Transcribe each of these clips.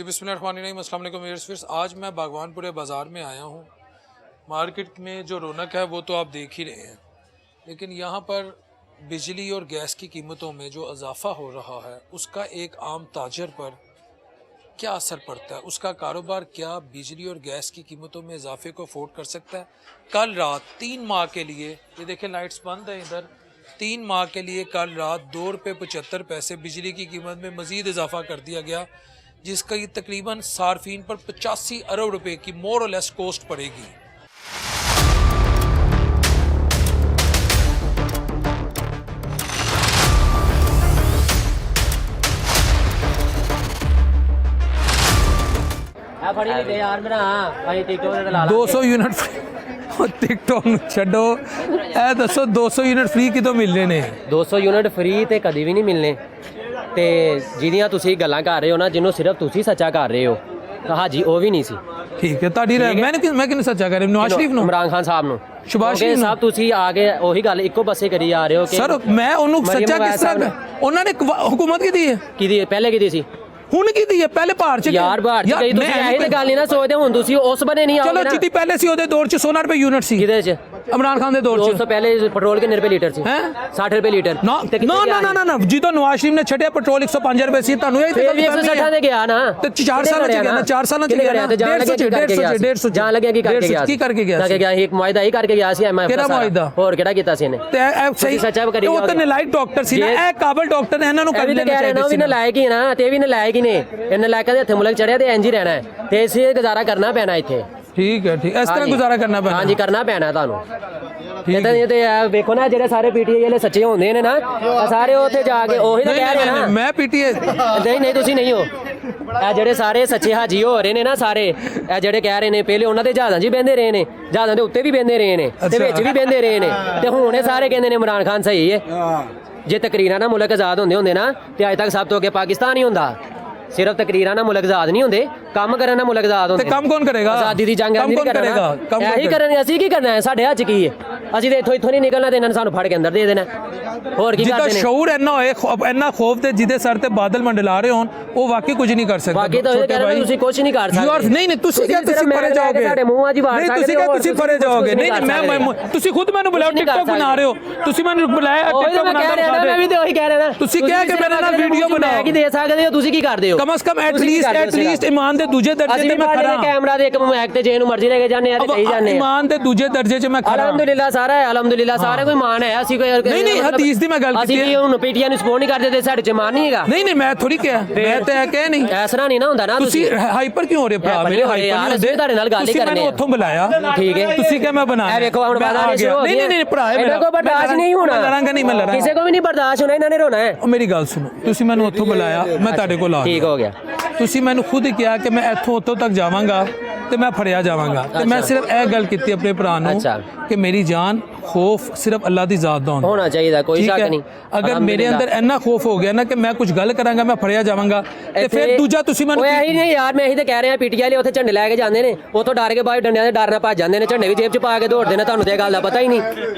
जी बिस्मिल्लाहिर्रहमानिर्रहीम, अस्सलाम वालेकुम व्यूअर्स। आज मैं बागवानपुरे बाज़ार में आया हूँ। मार्केट में जो रौनक है वो तो आप देख ही रहे हैं, लेकिन यहाँ पर बिजली और गैस की कीमतों में जो इजाफ़ा हो रहा है उसका एक आम ताजर पर क्या असर पड़ता है, उसका कारोबार क्या बिजली और गैस की कीमतों में इजाफे को अफोर्ड कर सकता है। कल रात 3 माह के लिए, ये देखें लाइट्स बंद है इधर, 3 माह के लिए कल रात ₹2.75 बिजली की कीमत में मज़ीद इजाफा कर दिया गया, जिसका ये तकरीबन सार्फिन पर 85 अरब रुपए की मोर और लेस कॉस्ट पड़ेगी। यार मेरा 200 यूनिट टिकटॉक छो ए दसो 200 यूनिट फ्री कितों मिलने ने? 200 यूनिट फ्री ਤੇ ਕਦੀ ਵੀ ਨਹੀਂ ਮਿਲਨੇ ਤੇ ਜਿਹਦੀਆਂ ਤੁਸੀਂ ਗੱਲਾਂ ਕਰ ਰਹੇ ਹੋ ਨਾ, ਜਿਹਨੂੰ ਸਿਰਫ ਤੁਸੀਂ ਸੱਚਾ ਕਰ ਰਹੇ ਹੋ, ਹਾਜੀ ਉਹ ਵੀ ਨਹੀਂ ਸੀ। ਠੀਕ ਹੈ ਤੁਹਾਡੀ ਮੈਂ ਕਿਹਨੂੰ ਸੱਚਾ ਕਰ ਰਿਹਾ? ਨਵਾਜ਼ ਸ਼ਰੀਫ ਨੂੰ, ਇਮਰਾਨ ਖਾਨ ਸਾਹਿਬ ਨੂੰ, ਸ਼ਬਾਸ਼ ਸ਼ਰੀਫ ਸਾਹਿਬ ਤੁਸੀਂ ਆ ਕੇ ਉਹੀ ਗੱਲ ਇੱਕੋ ਬੱਸੇ ਕਰੀ ਜਾ ਰਹੇ ਹੋ ਕਿ ਸਰ ਮੈਂ ਉਹਨੂੰ ਸੱਚਾ ਕਿਸ ਤਰ੍ਹਾਂ? ਉਹਨਾਂ ਨੇ ਹੁਕੂਮਤ ਕੀਤੀ ਹੈ, ਕਿਹਦੀ ਪਹਿਲੇ ਕਿਹਦੀ ਸੀ, ਹੁਣ ਕੀਤੀ ਹੈ? ਪਹਿਲੇ ਭਾਰ ਚ ਯਾਰ ਭਾਰ ਚ ਕਈ ਤੁਸੀਂ ਇਹ ਤੇ ਗੱਲ ਨਹੀਂ ਨਾ ਸੋਚਦੇ, ਹੁਣ ਤੁਸੀਂ ਉਸ ਬਨੇ ਨਹੀਂ ਆਉਂਦੇ। ਚਲੋ ਜਿੱਤੀ ਪਹਿਲੇ ਸੀ ਉਹਦੇ ਦੌਰ ਚ 16 ਰੁਪਏ यूनिट ਸੀ। ਕਿਹਦੇ ਚ? ਇਮਰਾਨ ਖਾਨ ਦੇ ਦੌਰ ਚ। ਉਸ ਤੋਂ ਪਹਿਲੇ ਪੈਟਰੋਲ ਕਿੰਨੇ ਰੁਪਏ ਲੀਟਰ ਸੀ? 60 ਰੁਪਏ ਲੀਟਰ। ਨਾ ਜਦੋਂ ਨਵਾਜ਼ ਸ਼ਰੀਫ ਨੇ ਛੱਡਿਆ ਪੈਟਰੋਲ 105 ਰੁਪਏ ਸੀ। ਤੁਹਾਨੂੰ ਇਹ ਤੇ 160 ਦੇ ਗਿਆ ਨਾ, ਤੇ 4 ਸਾਲਾਂ ਚ ਗਿਆ ਨਾ, 4 ਸਾਲਾਂ ਚ ਗਿਆ ਨਾ, 150 ਜਾਣ ਲੱਗਿਆ ਕੀ ਕਰਕੇ ਗਿਆ? ਕੀ ਕਰਕੇ ਗਿਆ? ਇੱਕ ਮੁਆਇਦਾ ਹੀ ਕਰਕੇ ਗਿਆ ਸੀ ਐਮਐਫ। ਕਿਹੜਾ ਮੁਆਇਦਾ? ਹੋਰ ਕਿਹੜਾ ਕੀਤਾ ਸੀ ਇਹਨੇ? ਤੇ ਸਹੀ ਸੱਚਾ ਕਰੀ ਉਹ ਤਾਂ ਨਲਾਇਕ ਡਾਕਟਰ ਸੀ ਨਾ, ਇਹ ਕਾਬਲ ਡਾਕਟਰ ਨੇ, ਇਹਨਾਂ ਨੂੰ ਕਰ ਦੇਣਾ ਚਾਹੀਦਾ ਸੀ। ਵੀ ਨਲਾਇਕ ਹੀ ਨਾ, ਤੇ ਵੀ ਨਲਾਇਕ ਹੀ ਨੇ। ਇਹ ਨਲਾਇਕਾਂ ਦੇ ਹੱਥੇ ਮੁਲਕ ਚੜਿਆ ਤੇ ਇੰਜ ਹੀ ਰਹਿਣਾ ਹੈ, ਤੇ ਇਸੇ ਗੁਜ਼ਾਰਾ ਕਰਨਾ ਪੈਣਾ ਇੱਥੇ। ਠੀਕ ਹੈ, ਠੀਕ, ਇਸ ਤਰ੍ਹਾਂ ਗੁਜ਼ਾਰਾ ਕਰਨਾ ਪੈਣਾ। ਹਾਂਜੀ ਕਰਨਾ ਪੈਣਾ ਤੁਹਾਨੂੰ। ਤੇ ਵੇਖੋ ਨਾ, ਜਿਹੜੇ ਸਾਰੇ ਪੀਟੀਆਈ ਵਾਲੇ ਸੱਚੇ ਹੁੰਦੇ ਨੇ ਨਾ, ਸਾਰੇ ਉੱਥੇ ਜਾ ਕੇ ਉਹੀ ਤਾਂ ਕਹਿ ਰਹੇ ਨਾ। ਮੈਂ ਪੀਟੀਆਈ ਨਹੀਂ ਤੁਸੀਂ ਨਹੀਂ ਹੋ। ਇਹ ਜਿਹੜੇ ਸਾਰੇ ਸੱਚੇ ਹਾਜੀ ਹੋ ਰਹੇ ਨੇ ਨਾ, ਸਾਰੇ ਇਹ ਜਿਹੜੇ ਕਹਿ ਰਹੇ ਨੇ, ਪਹਿਲੇ ਉਹਨਾਂ ਦੇ ਜਹਾਜ਼ਾਂ 'ਚ ਬਹਿੰਦੇ ਰਹੇ ਨੇ, ਜਹਾਜ਼ਾਂ ਦੇ ਉੱਤੇ ਵੀ ਬਹਿੰਦੇ ਰਹੇ ਨੇ, ਤੇ ਵਿੱਚ ਵੀ ਬਹਿੰਦੇ ਰਹੇ ਨੇ, ਤੇ ਹੁਣ ਇਹ ਸਾਰੇ ਕਹਿੰਦੇ ਨੇ ਇਮਰਾਨ ਖਾਨ ਸਹੀ ਹੈ। ਜੇ ਤਕਰੀਰਾਂ ਨਾਲ ਮੁਲਕ ਆਜ਼ਾਦ ਹੁੰਦੇ ਨਾ, ਤੇ ਅੱਜ ਤੱਕ ਸਭ ਤੋਂ ਅੱਗੇ ਪਾਕਿਸਤਾਨ ਹੀ ਹੁੰਦਾ। ਸਿਰਫ ਤਕਰੀਰਾਂ ਨਾਲ ਮੁਲਕ ਆਜ਼ਾਦ ਨਹੀਂ ਹੁੰਦੇ, ਕੰਮ ਕਰਨ ਨਾਲ ਮੁਲਕ ਆਜ਼ਾਦ ਹੁੰਦੇ। ਕੰਮ ਕੌਣ ਕਰੇਗਾ? ਆਜ਼ਾਦੀ ਦੀ ਜੰਗ ਕੌਣ ਕਰੇਗਾ? ਇਹੀ ਕਰਨਗੇ। ਅਸੀਂ ਕੀ ਕਰਨਾ ਹੈ? ਸਾਡੇ ਹੱਥ 'ਚ ਕੀ ਹੈ? ਅਸੀਂ ਤੇ ਇੱਥੋਂ ਨਹੀਂ ਨਿਕਲਣਾ, ਤੇ ਇਹਨਾਂ ਨੇ ਸਾਨੂੰ ਫੜ ਕੇ ਅੰਦਰ ਦੇ ਦੇਣਾ। ਹੋਰ ਕੀ ਕਰਦੇ ਨੇ? ਸ਼ਊਰ ਇੰਨਾ ਹੋਏ, ਇੰਨਾ ਖੌਫ ਤੇ ਜਿਹਦੇ ਸਰ ਤੇ ਬਾਦਲ ਮੰਡਲਾ ਰਹੇ ਹੋਣ, ਉਹ ਵਾਕਈ ਕੁਝ ਨਹੀਂ ਕਰ ਸਕਦਾ। ਬਾਕੀ ਤਾਂ ਤੁਸੀਂ ਕੁਝ ਨਹੀਂ ਕਰ ਸਕਦੇ। ਨਹੀਂ ਤੁਸੀਂ ਕਿਹਾ ਤੁਸੀਂ ਪਰੇ ਜਾਓਗੇ। ਸਾਡੇ ਮੂੰਹਾਂ 'ਚ ਵਾਰ ਸਕਦੇ ਹੋ। ਤੁਸੀਂ ਕਿਹਾ ਤੁਸੀਂ ਪਰੇ ਜਾਓਗੇ। ਨਹੀਂ ਮੈਂ ਤੁਸੀਂ ਖੁਦ ਮੈਨੂੰ ਬੁਲਾਓ, ਟਿਕਟੌਕ ਬਣਾ ਰਹੇ ਹੋ ਤੁਸੀਂ, ਮੈਨੂੰ ਬੁਲਾਇਆ ਟਿਕਟੌਕ ਬਣਾ ਰਹੇ ਹੋ। ਮੈਂ ਵੀ ਤੇ ਉਹੀ ਕਹਿ ਰਿਹਾ ਨਾ, ਤੁਸੀਂ ਕਿਹਾ ਕਿ ਮੇਰੇ ਨਾਲ ਵੀਡੀਓ ਬਣਾਓ। ਕੀ ਦੇ ਸਕਦੇ ਹੋ? ਤੁਸੀਂ ਕੀ ਕਰਦੇ ਹੋ? ਕਮ ਸੇ ਕਮ ਐਟਲੀਸਟ ਇਮਾਨ ਦੇ ਦੂਜੇ ਦਰਜੇ ਤੇ ਮੈਂ ਖੜਾ। ਕੈਮਰਾ ਦੇ ਇੱਕ ਮੈਕ ਤੇ ਜੇ ਨੂੰ ਮਰਜ਼ੀ ਲੈ ਕੇ ਜਾਂਦੇ ਆ ਤੇ ਕਹੀ ਜਾਂਦੇ ਆ। ਇਮਾਨ ਦੇ ਦੂਜੇ ਦਰਜੇ 'ਚ ਮੈਂ ਖੜਾ। ਅਲਹਮਦੁਲਿਲਾ ਸਾਰਾ ਹੈ, ਅਲਹਮਦੁਲਿਲਾ ਸਾਰੇ ਕੋਈ ਮਾਨ ਹੈ। ਅਸੀਂ ਕੋਈ ਨਹੀਂ ਹਦੀਸ ਦੀ ਮੈਂ ਗੱਲ ਕੀਤੀ ਹੈ। ਅਸੀਂ ਹੁਣ ਪੀਟੀਆਈ ਨੂੰ ਸਪੋਰਟ ਨਹੀਂ ਕਰਦੇ ਤੇ ਸਾਡੇ 'ਚ ਮਾਨ ਨਹੀਂ ਹੈਗਾ। ਨਹੀਂ ਮੈਂ ਥੋੜੀ ਕਿਹਾ, ਮੈਂ ਤਾਂ ਕਹਿ ਨਹੀਂ ਐਸਾ ਨਹੀਂ ਨਾ ਹੁੰਦਾ ਨਾ। ਤੁਸੀਂ ਹਾਈਪਰ ਕਿਉਂ ਹੋ ਰਹੇ ਭਰਾ ਮੇਰੇ? ਹਾਈਪਰ ਨਹੀਂ ਹੁੰਦੇ। ਤੁਹਾਡੇ ਨਾਲ ਗੱਲ ਹੀ ਕਰਨੀ ਹੈ। ਮੈਨੂੰ ਉੱਥੋਂ ਬੁਲਾਇਆ, ਠੀਕ ਹੈ, ਤੁਸੀਂ ਕਿਹਾ ਮੈਂ ਬਣਾਇਆ। ਇਹ ਵੇਖੋ ਹੁਣ ਬਾਜ਼ਾਰ ਨਹੀਂ ਭਰਾ ਇਹਨਾਂ ਕੋ ਬਰਦਾਸ਼ਤ ਨਹੀਂ ਹੋਣਾ। ਲੜਾਂਗਾ ਨਹੀਂ, ਮੈਂ ਲੜਾਂਗਾ, ਕਿਸੇ ਕੋ ਵੀ ਨਹੀਂ ਬਰਦਾਸ਼ਤ ਹੋਣਾ, ਇਹਨਾਂ ਨੇ ਰੋਣਾ ਹੈ। ਮੇਰੀ ਗੱਲ ਸੁਣੋ, ਤੁਸੀਂ ਮੈਨੂੰ ਉੱਥੋਂ ਬੁਲਾਇਆ, ਮੈਂ ਤੁਹਾਡੇ ਕੋਲ ਆ ਗਿਆ, ਠੀਕ ਹੋ ਗਿਆ। ਤੁਸੀਂ ਮੈਨੂੰ ਖੁਦ ਕਿਹਾ ਕਿ ਮੈਂ ਇੱਥੋਂ ਉੱਥੋਂ ਤੱਕ ਜਾਵਾਂਗਾ ਤੇ ਮੈਂ ਫੜਿਆ ਜਾਵਾਂਗਾ, ਤੇ ਮੈਂ ਸਿਰਫ ਇਹ ਗੱਲ ਕੀਤੀ ਆਪਣੇ ਭਰਾ ਨੂੰ ਕਿ ਮੇਰੀ ਜਾਨ ਖੌਫ ਸਿਰਫ ਅੱਲਾ ਦੀ ਜ਼ਾਤ ਦਾ ਹੋਣਾ ਚਾਹੀਦਾ, ਕੋਈ ਸ਼ੱਕ ਨਹੀਂ। ਅਗਰ ਮੇਰੇ ਅੰਦਰ ਇੰਨਾ ਖੌਫ ਹੋ ਗਿਆ ਨਾ ਕਿ ਮੈਂ ਕੁਝ ਗੱਲ ਕਰਾਂਗਾ ਮੈਂ ਫੜਿਆ ਜਾਵਾਂਗਾ, ਤੇ ਫਿਰ ਦੂਜਾ ਤੁਸੀਂ ਮੈਨੂੰ ਇਹੀ ਨਹੀਂ ਯਾਰ, ਮੈਂ ਇਹੀ ਤਾਂ ਕਹਿ ਰਿਹਾ, ਪੀਟੀਆਈ ਵਾਲੇ ਉੱਥੇ ਝੰਡੇ ਲੈ ਕੇ ਜਾਂਦੇ ਨੇ, ਉੱਥੋਂ ਡਰ ਕੇ ਬਾਹਰ ਡੰਡਿਆਂ ਦੇ ਡਰ ਨਾਲ ਭੱਜ ਜਾਂਦੇ ਨੇ, ਝੰਡੇ ਵੀ ਜੇਬ 'ਚ ਪਾ ਕੇ ਦੌੜਦੇ ਨੇ। ਤੁਹਾਨੂੰ ਤੇ ਇਹ ਗੱਲ ਦਾ ਪਤਾ ਹੀ ਨਹੀਂ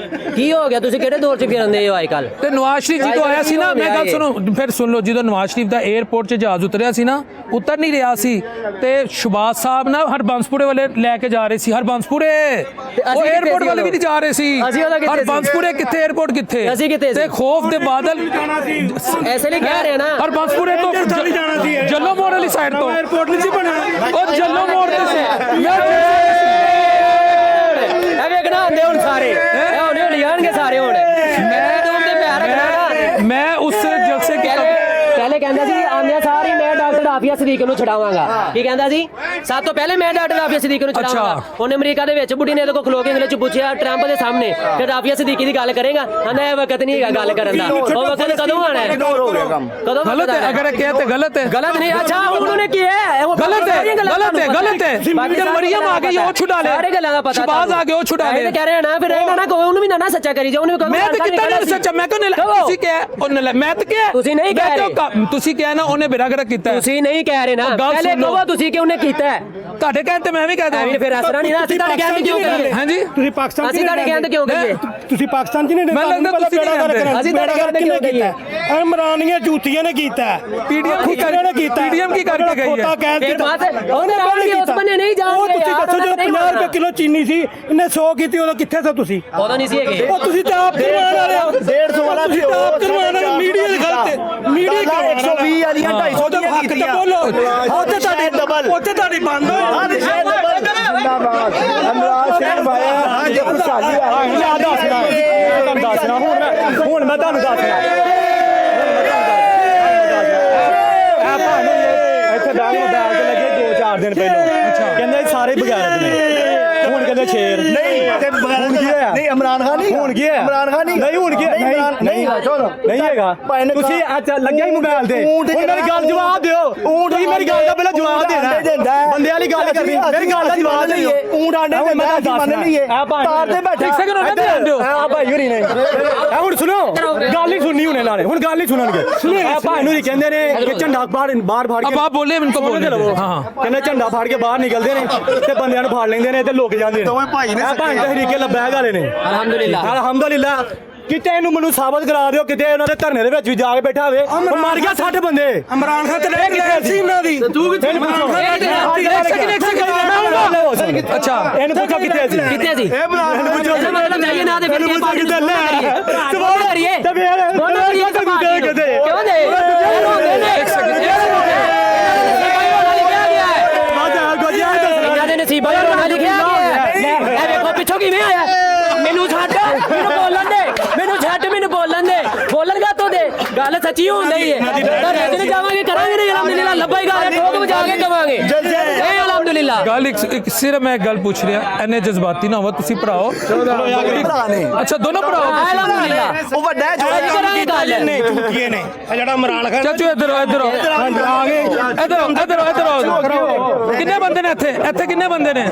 ਕੀ ਹੋ ਗਿਆ, ਤੁਸੀਂ ਕਿਹੜੇ ਦੌਰ 'ਚ ਫਿਰਦੇ ਹੋ ਅੱਜ ਕੱਲ? ਤੇ ਨਵਾਜ਼ ਸ਼ਰੀਫ ਜਦੋਂ ਆਇਆ ਸੀ ਨਾ, ਮੈਂ ਗੱਲ ਸੁਣੋ ਫਿਰ ਸੁਣ ਲਓ, ਜਦੋਂ ਨਵਾਜ਼ ਸ਼ਰੀਫ ਦਾ 에ਅਰਪੋਰਟ 'ਚ ਜਹਾਜ਼ ਉਤਰਿਆ ਸੀ ਨਾ, ਉਤਰ ਨਹੀਂ ਰਿਹਾ ਸੀ, ਤੇ ਸ਼ਬਾਜ਼ ਸਾਹਿਬ ਨਾ ਹਰਬੰਸਪੁਰੇ ਵਾਲੇ ਲੈ ਕੇ ਜਾ ਰਹੇ ਸੀ। ਹਰਬੰਸਪੁਰੇ ਉਹ 에ਅਰਪੋਰਟ ਵਾਲੇ ਵੀ ਨਹੀਂ ਜਾ ਰਹੇ ਸੀ। ਹਰਬੰਸਪੁਰੇ ਕਿੱਥੇ, 에ਅਰਪੋਰਟ ਕਿੱਥੇ? ਅਸੀਂ ਕਿੱਥੇ ਸੀ? ਤੇ ਖੌਫ ਦੇ ਬਾਦਲ ਐਸੇ ਲਈ ਕਹਿ ਰਹੇ ਨਾ। ਹਰਬੰਸਪੁਰੇ ਤੋਂ ਜੱਲੋ ਮੋੜ ਵਾਲੀ ਸਾਈਡ ਤੋਂ 에ਅਰਪੋਰਟ ਨਹੀਂ ਸੀ ਬਣਿਆ, ਉਹ ਜੱਲੋ ਮੋੜ ਤੇ ਸੀ। ਇਹ ਵੇਖਣਾ ਹੁੰਦੇ ਹੁਣ ਸਾਰੇ, ਇਹ ਹੁਣੇ ਜਾਣਗੇ ਸਾਰੇ। ਹੁਣ ਮੈਂ ਤੁਮ ਤੇ ਪਿਆਰ ਰੱਖਣਾ। ਮੈਂ ਉਸ ਜਲਸੇ ਪਹਿਲੇ ਕਹਿੰਦਾ ਸੀ ਆਂਦਿਆਂ ਸਾਰੀ ਮੈਂ ਡਾਕਟਰ ਆਫੀਆ ਸਦੀਕ ਨੂੰ ਛਡਾਵਾਂਗਾ। ਕੀ ਕਹਿੰਦਾ ਸੀ? ਸਭ ਤੋਂ ਪਹਿਲੇ ਮੈਂ ਡਾਕਟਰ ਆਫੀਆ ਸਦੀਕ ਨੂੰ ਛਡਾਵਾਂਗਾ। ਉਹਨੇ ਅਮਰੀਕਾ ਦੇ ਵਿੱਚ ਬੁੱਢੀ ਨੇ ਇਹਦੇ ਕੋਲ ਖਲੋ ਕੇ ਇੰਗਲਿਸ਼ 'ਚ ਪੁੱਛਿਆ ਟਰੰਪ ਦੇ ਸਾਹਮਣੇ ਕਿ ਆਫੀਆ ਸਦੀਕੀ ਦੀ ਗੱਲ ਕਰੇਗਾ? ਕਹਿੰਦਾ ਇਹ ਵਕਤ ਨਹੀਂ ਹੈਗਾ ਗੱਲ ਕਰਨ ਦਾ। ਉਹ ਵਕਤ ਕਦੋਂ ਆਣਾ ਹੈ? ਕਦੋਂ? ਗਲਤ ਹੈ, ਅਗਰ ਇਹ ਕਹੇ ਤੇ ਗਲਤ ਹੈ। ਗਲਤ ਨਹੀਂ। ਅੱਛਾ ਉਹਨਾਂ ਨੇ ਕੀ ਹੈ? ਗਲਤ ਹੈ, ਗਲਤ ਹੈ, ਗਲਤ ਹੈ। ਜਦ ਮਰੀਮ ਆ ਗਈ ਉਹ ਛੁਡਾ ਲੈ, ਸਾਰੇ ਗੱਲਾਂ ਦਾ ਪਤਾ। ਸ਼ਬਾਜ਼ ਆ ਗਿਆ ਉਹ ਛੁਡਾ ਲੈ। ਇਹ ਕਹਿ ਰਹੇ ਨਾ, ਫਿਰ ਇਹਨਾਂ ਨਾ ਕਹੋ ਉਹਨੂੰ ਵੀ ਨਾ ਸੱਚਾ ਕਰੀ ਜਾਓ। ਉਹਨੂੰ ਕਹੋ ਮੈਂ ਤਾਂ ਕਿਤਾ ਨਹੀਂ ਸੱਚਾ, ਮੈਂ ਕਿਉਂ ਨਹੀਂ? ਤੁਸੀਂ ਕਿਹਾ ਉਹਨੇ, ਮੈਂ ਤਾਂ ਕਿਹਾ ਤੁਸੀਂ ਨਹੀਂ ਕਹਿ ਰਹੇ। ਤੁਸੀਂ ਕਿਹਾ ਨਾ ਉਹਨੇ ਬੇਰਾਗਰਕ ਕੀਤਾ। ਤੁਸੀਂ ਨਹੀਂ ਕਹਿ ਰਹੇ ਨਾ, ਪਹਿਲੇ ਕਹੋ ਤੁਸੀਂ ਕਿ ਉਹਨੇ ਕੀਤਾ। ਤੁਹਾਡੇ ਕਹਿੰਦੇ ਮੈਂ ਵੀ ਕਹਦਾ ਐਵੇਂ ਫਿਰ ਅਸਰਾ ਨਹੀਂ ਨਾ ਅਸੀਂ ਤੁਹਾਡੇ ਕਹਿੰਦੇ ਕਿਉਂ ਕਰੀਏ ਹਾਂਜੀ ਤੁਸੀਂ ਪਾਕਿਸਤਾਨ ਅਸੀਂ ਤੁਹਾਡੇ ਕਹਿੰਦੇ ਕਿਉਂ ਕਰੀਏ ਤੁਸੀਂ ਪਾਕਿਸਤਾਨ 'ਚ ਨਹੀਂ ਮੈਨੂੰ ਲੱਗਦਾ ਤੁਸੀਂ ਨਹੀਂ ਕਹਿੰਦੇ। ਅਸੀਂ ਤੁਹਾਡੇ ਕਹਿੰਦੇ ਕਿਉਂ ਕਰੀਏ ਇਮਰਾਨੀਆਂ ਜੂਤੀਆਂ ਨੇ ਕੀਤਾ ਪੀਡੀਐਮ ਕੀ ਨੇ ਕੀਤਾ ਪੀਡੀਐਮ ਕੀ ਕਰਕੇ ਗਈ ਖੋਤਾ ਹੈ ਕਹਿ ਫਿਰ ਦਿੱਤਾ ਬਸ ਉਹਨੇ ਜਾਣਗੇ ਉਸ ਬੰਨੇ ਨਹੀਂ ਉਹ ਜਾਣਗੇ ਤੁਸੀਂ ਦੱਸੋ ਜਦੋਂ 50 ਰੁਪਏ ਕਿਲੋ ਚੀਨੀ ਸੀ ਇਹਨੇ 100 ਕੀਤੀ ਉਦੋਂ ਕਿੱਥੇ ਸੀ ਤੁਸੀਂ ਉਦੋਂ ਨਹੀਂ ਸੀ ਹੈਗੇ ਉਹ ਤੁਸੀਂ ਤਾਂ ਆਪ ਕਰਵਾਉਣ ਵਾਲੇ ਹੋ 150 ਵਾਲਾ ਤੁਸੀਂ ਤਾਂ ਆਪ ਕਰਵਾਉਣ ਵਾਲੇ ਮੀਡੀਆ ਦੀ ਗੱਲ ਤੇ ਮੀਡੀਆ 120 ਵਾਲੀਆਂ 250 ਦੀਆਂ ਹੱਕ ਤੇ ਕੀਤੀਆਂ ਬੋਲੋ ਉੱਥੇ ਤੁਹਾਡੀ ਡਬਲ ਉੱਥੇ ਤੁਹਾਡੀ ਬੰਦ ਹੋਈ ਜਿੰਦਾਬਾਦ ਅਮਰਾਜ ਸਿੰਘ ਭਾਇਆ ਜੇ ਖੁਸ਼ਹਾਲੀ ਆ ਯਾਦ ਦੱਸਣਾ ਤੁਹਾਨੂੰ ਦੱਸਣਾ ਹੁਣ ਮੈਂ ਤੁਹਾਨੂੰ ਦੱਸਣਾ ਆ ਭਾਨੂੰ ਇੱਥੇ ਬੈਗ ਤੇ ਲੱਗੇ 2-4 ਦਿਨ ਪਹਿਲਾਂ ਕਹਿੰਦੇ ਸਾਰੇ ਬਗੈਰਤ ਨੇ ਹੁਣ ਕਹਿੰਦੇ ਸ਼ੇਰ ਨਹੀਂ ਤੇ ਹੁਣ ਕੀ ਹੋਇਆ? ਨਹੀਂ ਇਮਰਾਨ ਖਾਨ ਨਹੀਂ ਹੁਣ ਕੀ ਹੋਇਆ? ਇਮਰਾਨ ਖਾਨ ਨਹੀਂ ਨਹੀਂ ਹੁਣ ਕੀ ਨਹੀਂ ਸੁਣ ਨਹੀਂ ਹੈਗਾ ਤੁਸੀਂ ਅੱਜ ਲੱਗਿਆ ਹੀ ਮੋਬਾਈਲ ਤੇ ਹੁਣ ਮੇਰੀ ਗੱਲ ਜਵਾਬ ਦਿਓ ਤੁਸੀਂ ਮੇਰੀ ਗੱਲ ਦਾ ਪਹਿਲਾਂ ਜਵਾਬ ਦੇਣਾ ਬੰਦੇ ਵਾਲੀ ਗੱਲ ਕਰਨੀ ਮੇਰੀ ਗੱਲ ਦਾ ਜਵਾਬ ਦਿਓ ਊਂਟ ਆਂਡੇ ਮੈਂ ਦਿੰਦਾ ਦੱਸ ਮੰਨ ਲਈਏ ਤਾਰ ਤੇ ਬੈਠਾ ਇੱਕ ਸੈਕਿੰਡ ਉਹਨਾਂ ਦੇ ਦਿਓ ਆ ਭਾਈ ਹੋਰੀ ਨੇ ਆ ਹੁਣ ਸੁਣੋ ਗੱਲ ਹੀ ਸੁਣਨੀ ਹੁਣੇ ਨਾਲੇ ਹੁਣ ਗੱਲ ਹੀ ਸੁਣਨਗੇ ਆ ਭਾਈ ਨੂੰ ਕਹਿੰਦੇ ਨੇ ਕਿ ਝੰਡਾ ਬਾਹਰ ਫਾੜ ਕੇ अब आप बोले इनको बोलने दो हाँ ਕਹਿੰਦੇ ਝੰਡਾ ਫਾੜ ਕੇ ਬਾਹਰ ਨਿਕਲਦੇ ਨੇ ਤੇ ਬੰਦਿਆਂ ਨੂੰ ਫਾੜ ਲੈਂਦੇ ਨੇ ਤੇ ਲੁਕ ਜਾਂਦੇ ਨੇ ਦੋਵੇਂ ਭਾਈ ਨੇ ਆ ਭਾਈ ਦੇ ਹਰੀਕੇ ਲੱਭੈਗ ਵਾਲੇ ਨੇ ਅਲਹਮਦੁਲਿਲਾ ਕਿਤੇ ਇਹਨੂੰ ਮੈਨੂੰ ਸਾਬਤ ਕਰਾ ਦਿਓ ਕਿਤੇ ਉਹਨਾਂ ਦੇ ਧਰਨੇ ਦੇ ਵਿੱਚ ਵੀ ਜਾ ਕੇ ਬੈਠਾ ਹੋਵੇ ਉਹ ਮਰ ਗਿਆ 60 ਬੰਦੇ ਇਮਰਾਨ ਖਾਨ ਤੇ ਲੈ ਕੇ ਸੀ ਇਹਨਾਂ ਦੀ ਤੂੰ ਕਿੱਥੇ अच्छा ਇਹਨੂੰ ਪੁੱਛੋ ਕਿੱਥੇ ਸੀ ਕਿੱਥੇ ਸੀ ਇਹ ਇਹਨੂੰ ਪੁੱਛੋ ਇਹਦਾ ਮਤਲਬ ਜਾਈਏ ਨਾ ਤੇ ਫਿਰ ਇਹ ਪਾਰਟੀ ਨੂੰ ਸਵਾਲ ਕਰੀਏ ਤੇ ਫਿਰ ਦੋਨੋਂ ਕਰੀਏ ਤੇ ਪਾਰਟੀ ਨੂੰ। ਕਿਤੇ ਕਿਉਂ ਦੇ एक सेकंड ਇਹਨਾਂ ਦੇ ਨਸੀਬਾਂ ਵਿੱਚ ਰੋਣਾ ਲਿਖਿਆ ਗਿਆ ਹੈ। ਇਹ ਵੇਖੋ ਪਿੱਛੋਂ ਕਿਵੇਂ ਆਇਆ ਮੈਨੂੰ ਛੱਡ ਮੈਨੂੰ ਬੋਲਣ ਦੇ ਬੋਲਣਗਾ ਤੋਂ ਦੇ ਗੱਲ ਸੱਚੀ ਹੋਣ ਡਈ ਹੈ ਤਾਂ ਰਜਨ ਜਾਵਾਂਗੇ ਕਰਾਂਗੇ ਨਹੀਂ ਅਲਹਮਦੁਲਿਲਾ ਲੱਭੇਗਾ ਠੋਕ ਵਜਾ ਕੇ ਕਵਾਂਗੇ ਇਹ ਅਲਹਮਦੁਲਿਲਾ ਗੱਲ ਇੱਕ ਸਿਰਫ ਮੈਂ ਗੱਲ ਪੁੱਛ ਰਿਹਾ ਐਨੇ ਜਜ਼ਬਾਤੀ ਨਾ ਹੋਵੋ ਤੁਸੀਂ ਭਰਾਓ ਭਰਾ ਨੇ ਅੱਛਾ ਦੋਨੋਂ ਭਰਾਓ ਅਲਹਮਦੁਲਿਲਾ ਉਹ ਵੱਡਾ ਹੈ ਅੱਜ ਕਰਾਂਗੇ ਗੱਲ ਨੇ ਚੂਤੀਏ ਨੇ ਆ ਜਿਹੜਾ ਇਮਰਾਨ ਖਾਨ ਚਾਚੂ ਇੱਧਰ ਆਓ ਆ ਗਏ ਇੱਧਰ ਆਓ ਕਿੰਨੇ ਬੰਦੇ ਨੇ ਇੱਥੇ ਕਿੰਨੇ ਬੰਦੇ ਨੇ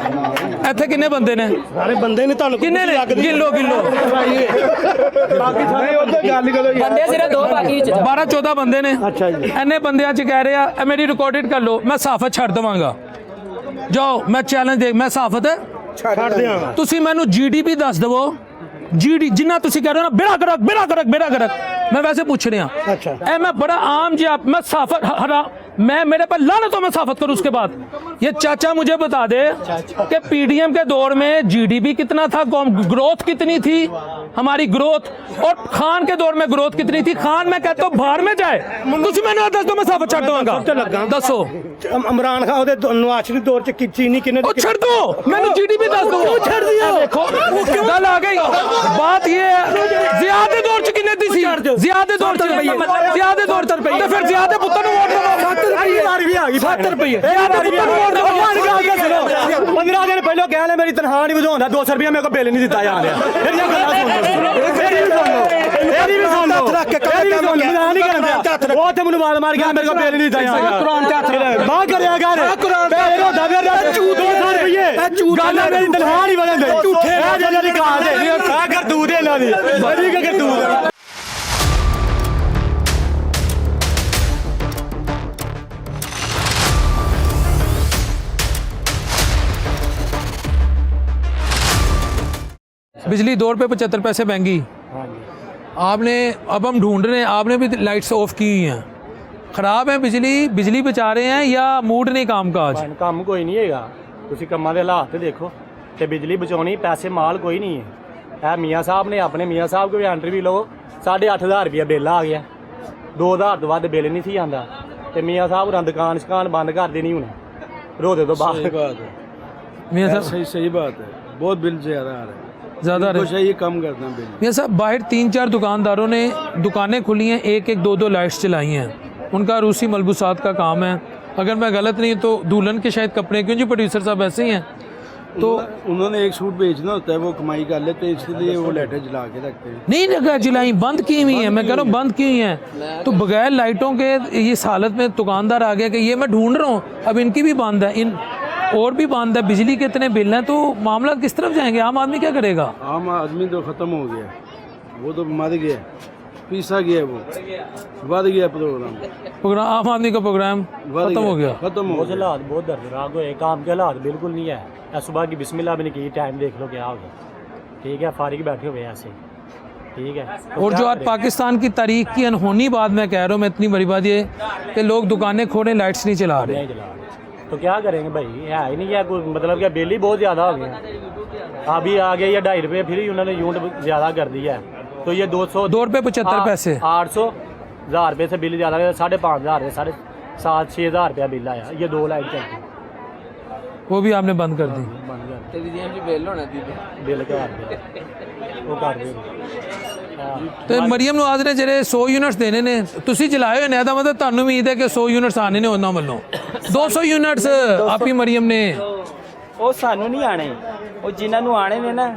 ਇੱਥੇ ਕਿੰਨੇ ਬੰਦੇ ਨੇ ਸਾਰੇ ਬੰਦੇ ਨੇ ਤੁਹਾਨੂੰ ਕਿੰਨੇ ਨੇ ਗਿੱਲੋ ਬਾਕੀ ਸਾਰੇ ਉੱਧਰ ਗੱਲ ਕਰੋ ਬੰਦੇ ਸਿਰਫ ਦੋ ਬਾਕੀ ਚ 12-14 ਬੰਦੇ ਨੇ ਅੱਛਾ ਜੀ ਇੰਨੇ ਬੰਦਿਆਂ 'ਚ ਕਹਿ ਰਿਹਾ ਇਹ ਮੇਰੀ ਰਿਕਾਰਡਡ ਕਰ ਲਓ ਮੈਂ ਸਾਫਤ ਛੱਡ ਦਵਾਂਗਾ ਜਾਓ ਮੈਂ ਚੈਲੰਜ ਦੇ ਮੈਂ ਸਾਫਤ ਛੱਡ ਦਿਆਂਗਾ ਤੁਸੀਂ ਮੈਨੂੰ ਜੀਡੀਪੀ ਦੱਸ ਦਵੋ ਜੀਡੀ ਜਿੰਨਾ ਤੁਸੀਂ ਕਹਿ ਰਹੇ ਹੋ ਨਾ ਬਿਨਾ ਕਰਕ मैं वैसे पूछ रहा अच्छा ऐ मैं बड़ा आम जी मैं साफत हरा मैं मेरे पर लाना तो मैं साफत करूं उसके बाद ये चाचा मुझे बता दे कि पीडीएम के दौर में जीडीपी कितना था ग्रोथ कितनी थी हमारी ग्रोथ और खान के दौर में ग्रोथ कितनी थी खान मैं कहता हूं बाहर में जाए तुझे मैंने दस दो मैं साफत छड़ दूंगा दसो इमरान खान ਉਹਦੇ ਨਵਾਜ਼ ਦੇ ਦੌਰ ਚ ਚੀਨੀ ਕਿੰਨੇ ओ छड़ दो मैंने जीडीपी दस दो छड़ दिया देखो गल आ गई बात ये है ज्यादा दौर च कितने थी ज्यादा दौर च ज्यादा दौर च तो फिर ज्यादा पुत्र ਨੂੰ वोट दो 7 ਰੁਪਏ ਵੀ ਆ ਗਈ 7 ਰੁਪਏ ज्यादा पुत्र ਨੂੰ वोट दो 15 ਦਿਨ ਪਹਿਲਾਂ ਕਹਿ ਲੈ ਮੇਰੀ ਤਨਖਾਹ ਨਹੀਂ ਵਧਾਉਂਦਾ 200 ਰੁਪਏ ਮੇਰੇ ਕੋਲ ਬਿੱਲ ਨਹੀਂ ਦਿੱਤਾ ਜਾਂਦਾ ਫਿਰ ਇਹ ਗੱਲਾਂ ਸੁਣ ਲਓ ਹੱਥ ਰੱਖ ਕੇ ਕੰਮ ਨਹੀਂ ਕਰਦਾ ਉਹ ਤੇ ਮੈਨੂੰ ਵਾਲ ਮਾਰ ਗਿਆ ਮੇਰੇ ਕੋਲ ਬਿੱਲ ਨਹੀਂ ਦਿੱਤਾ ਜਾਂਦਾ ਕੁਰਾਨ ਤੇ ਹੱਥ ਬਾਹ ਕਰਿਆ ਕਰ ਕੁਰਾਨ ਹੋਦਾ ਫਿਰ ਝੂਠ 200 ਰੁਪਏ ਗੱਲ ਮੇਰੀ ਤਨਖਾਹ ਨਹੀਂ ਵਧਾਉਂਦੇ ਝੂਠੇ ਆ ਜਿਹੜੀ ਕਾਰ ਦੇ ਆ ਕਰਤੂਤ ਇਹਨਾਂ ਦੀ ਬੜੀ ਕਰਤੂਤ बिजली 2 रुपये 75 पैसे महंगी आपने अब हम ढूंढ रहे हैं आपने भी लाइट्स ऑफ की हुई हैं ख़राब है बिजली बचा रहे हैं या मूड नहीं काम का आज ਕੰਮ ਕੋਈ ਨਹੀਂ ਹੈਗਾ ਤੁਸੀਂ ਕੰਮਾਂ ਦੇ ਹਾਲਾਤ ਤੇ ਦੇਖੋ ਤੇ ਬਿਜਲੀ ਬਚਾਉਣੀ ਪੈਸੇ ਮਾਲ ਕੋਈ ਨਹੀਂ ਹੈ ਇਹ ਮੀਆਂ ਸਾਹਿਬ ਨੇ ਆਪਣੇ ਮੀਆਂ ਸਾਹਿਬ ਕੋਲ ਇੰਟਰਵਿਊ ਲਓ 8,500 ਰੁਪਏ ਬਿੱਲ ਆ ਗਿਆ 2,000 ਤੋਂ ਵੱਧ ਬਿੱਲ ਨਹੀਂ ਸੀ ਆਂਦਾ ਤੇ ਮੀਆਂ ਸਾਹਿਬ ਰਾਂ ਦੁਕਾਨ ਬੰਦ ਕਰ ਦੇਣੀ ਹੁਣ ਰੋਜ਼ੇ ਤੋਂ ਬਾਅਦ मियाँ साहब सही बात है बहुत बिल ज़्यादा आ रहा है ज़्यादा कुछ चाहिए कम करना बिल मियाँ साहब बाहर 3-4 दुकानदारों ने दुकानें खुली हैं 1-1 2-2 लाइट्स चलाई हैं उनका रूसी मलबूसात का काम है अगर मैं गलत नहीं तो दुल्हन के शायद कपड़े क्यों जी प्रोड्यूसर साहब ऐसे ही हैं तो उन्होंने एक सूट बेचना होता है वो कमाई कर लेते हैं इसलिए वो लाइटें जला के रखते हैं नहीं लगा जलाई बंद की हुई है मैं कह रहा हूँ बंद की हुई है तो बगैर लाइटों के इस हालत में दुकानदार आ गया कि ये मैं ढूंढ रहा हूँ अब इनकी भी बंद है इन और भी बंद है बिजली के इतने बिल हैं तो मामला किस तरफ जाएंगे आम आदमी क्या करेगा आम आदमी तो ख़त्म हो गया वो तो मर गया पीसा गया वो बढ़ गया प्रोग्राम प्रोग्राम आम आदमी का प्रोग्राम खत्म हो गया। खत्म हो बहुत गया। हालात बहुत दर्दनाक हुए, काम के हालात बिल्कुल नहीं है। सुबह की बिस्मिल्लाह भी नहीं की, टाइम देख लो क्या हो गया। ठीक है, फारिग बैठे हुए हैं ऐसे। ठीक है, तो और क्या जो आज करें? पाकिस्तान की तारीख की अनहोनी बात मैं कह रहा हूँ, मैं इतनी बड़ी बात ये कि लोग दुकानें खोलें, लाइट्स नहीं चला रहे। नहीं चला रहे। तो क्या करेंगे भाई, है ही नहीं है कोई, मतलब क्या बिल ही बहुत ज़्यादा हो गया। अभी आ गया ये 2.5 रुपये, फिर ही उन्होंने यूनिट ज़्यादा कर दिया है। तो ये 2 रुपये 75 पैसे 800 हज़ार रुपये से बिल ज़्यादा, 5,500 7,000-6,000 रुपया बिल आया। ये 2 लाइट चलती वो भी आपने बंद कर दी। बिल क्या वो कर दे। ਤੇ ਮਰੀਮ ਨਵਾਜ਼ ਨੇ ਜਿਹੜੇ 100 ਯੂਨਿਟਸ ਦੇਣੇ ਨੇ ਤੁਸੀਂ ਚਲਾਏ ਹੋਏ ਨੇ, ਤਾਂ ਮਤਲਬ ਤੁਹਾਨੂੰ ਉਮੀਦ ਹੈ ਕਿ 100 ਯੂਨਿਟਸ ਆਣੇ ਨੇ ਉਹਨਾਂ ਵੱਲੋਂ। 200 ਯੂਨਿਟਸ ਆਪੀ ਮਰੀਮ ਨੇ ਉਹ ਸਾਨੂੰ ਨਹੀਂ ਆਣੇ, ਉਹ ਜਿਨ੍ਹਾਂ ਨੂੰ ਆਣੇ ਨੇ ਨਾ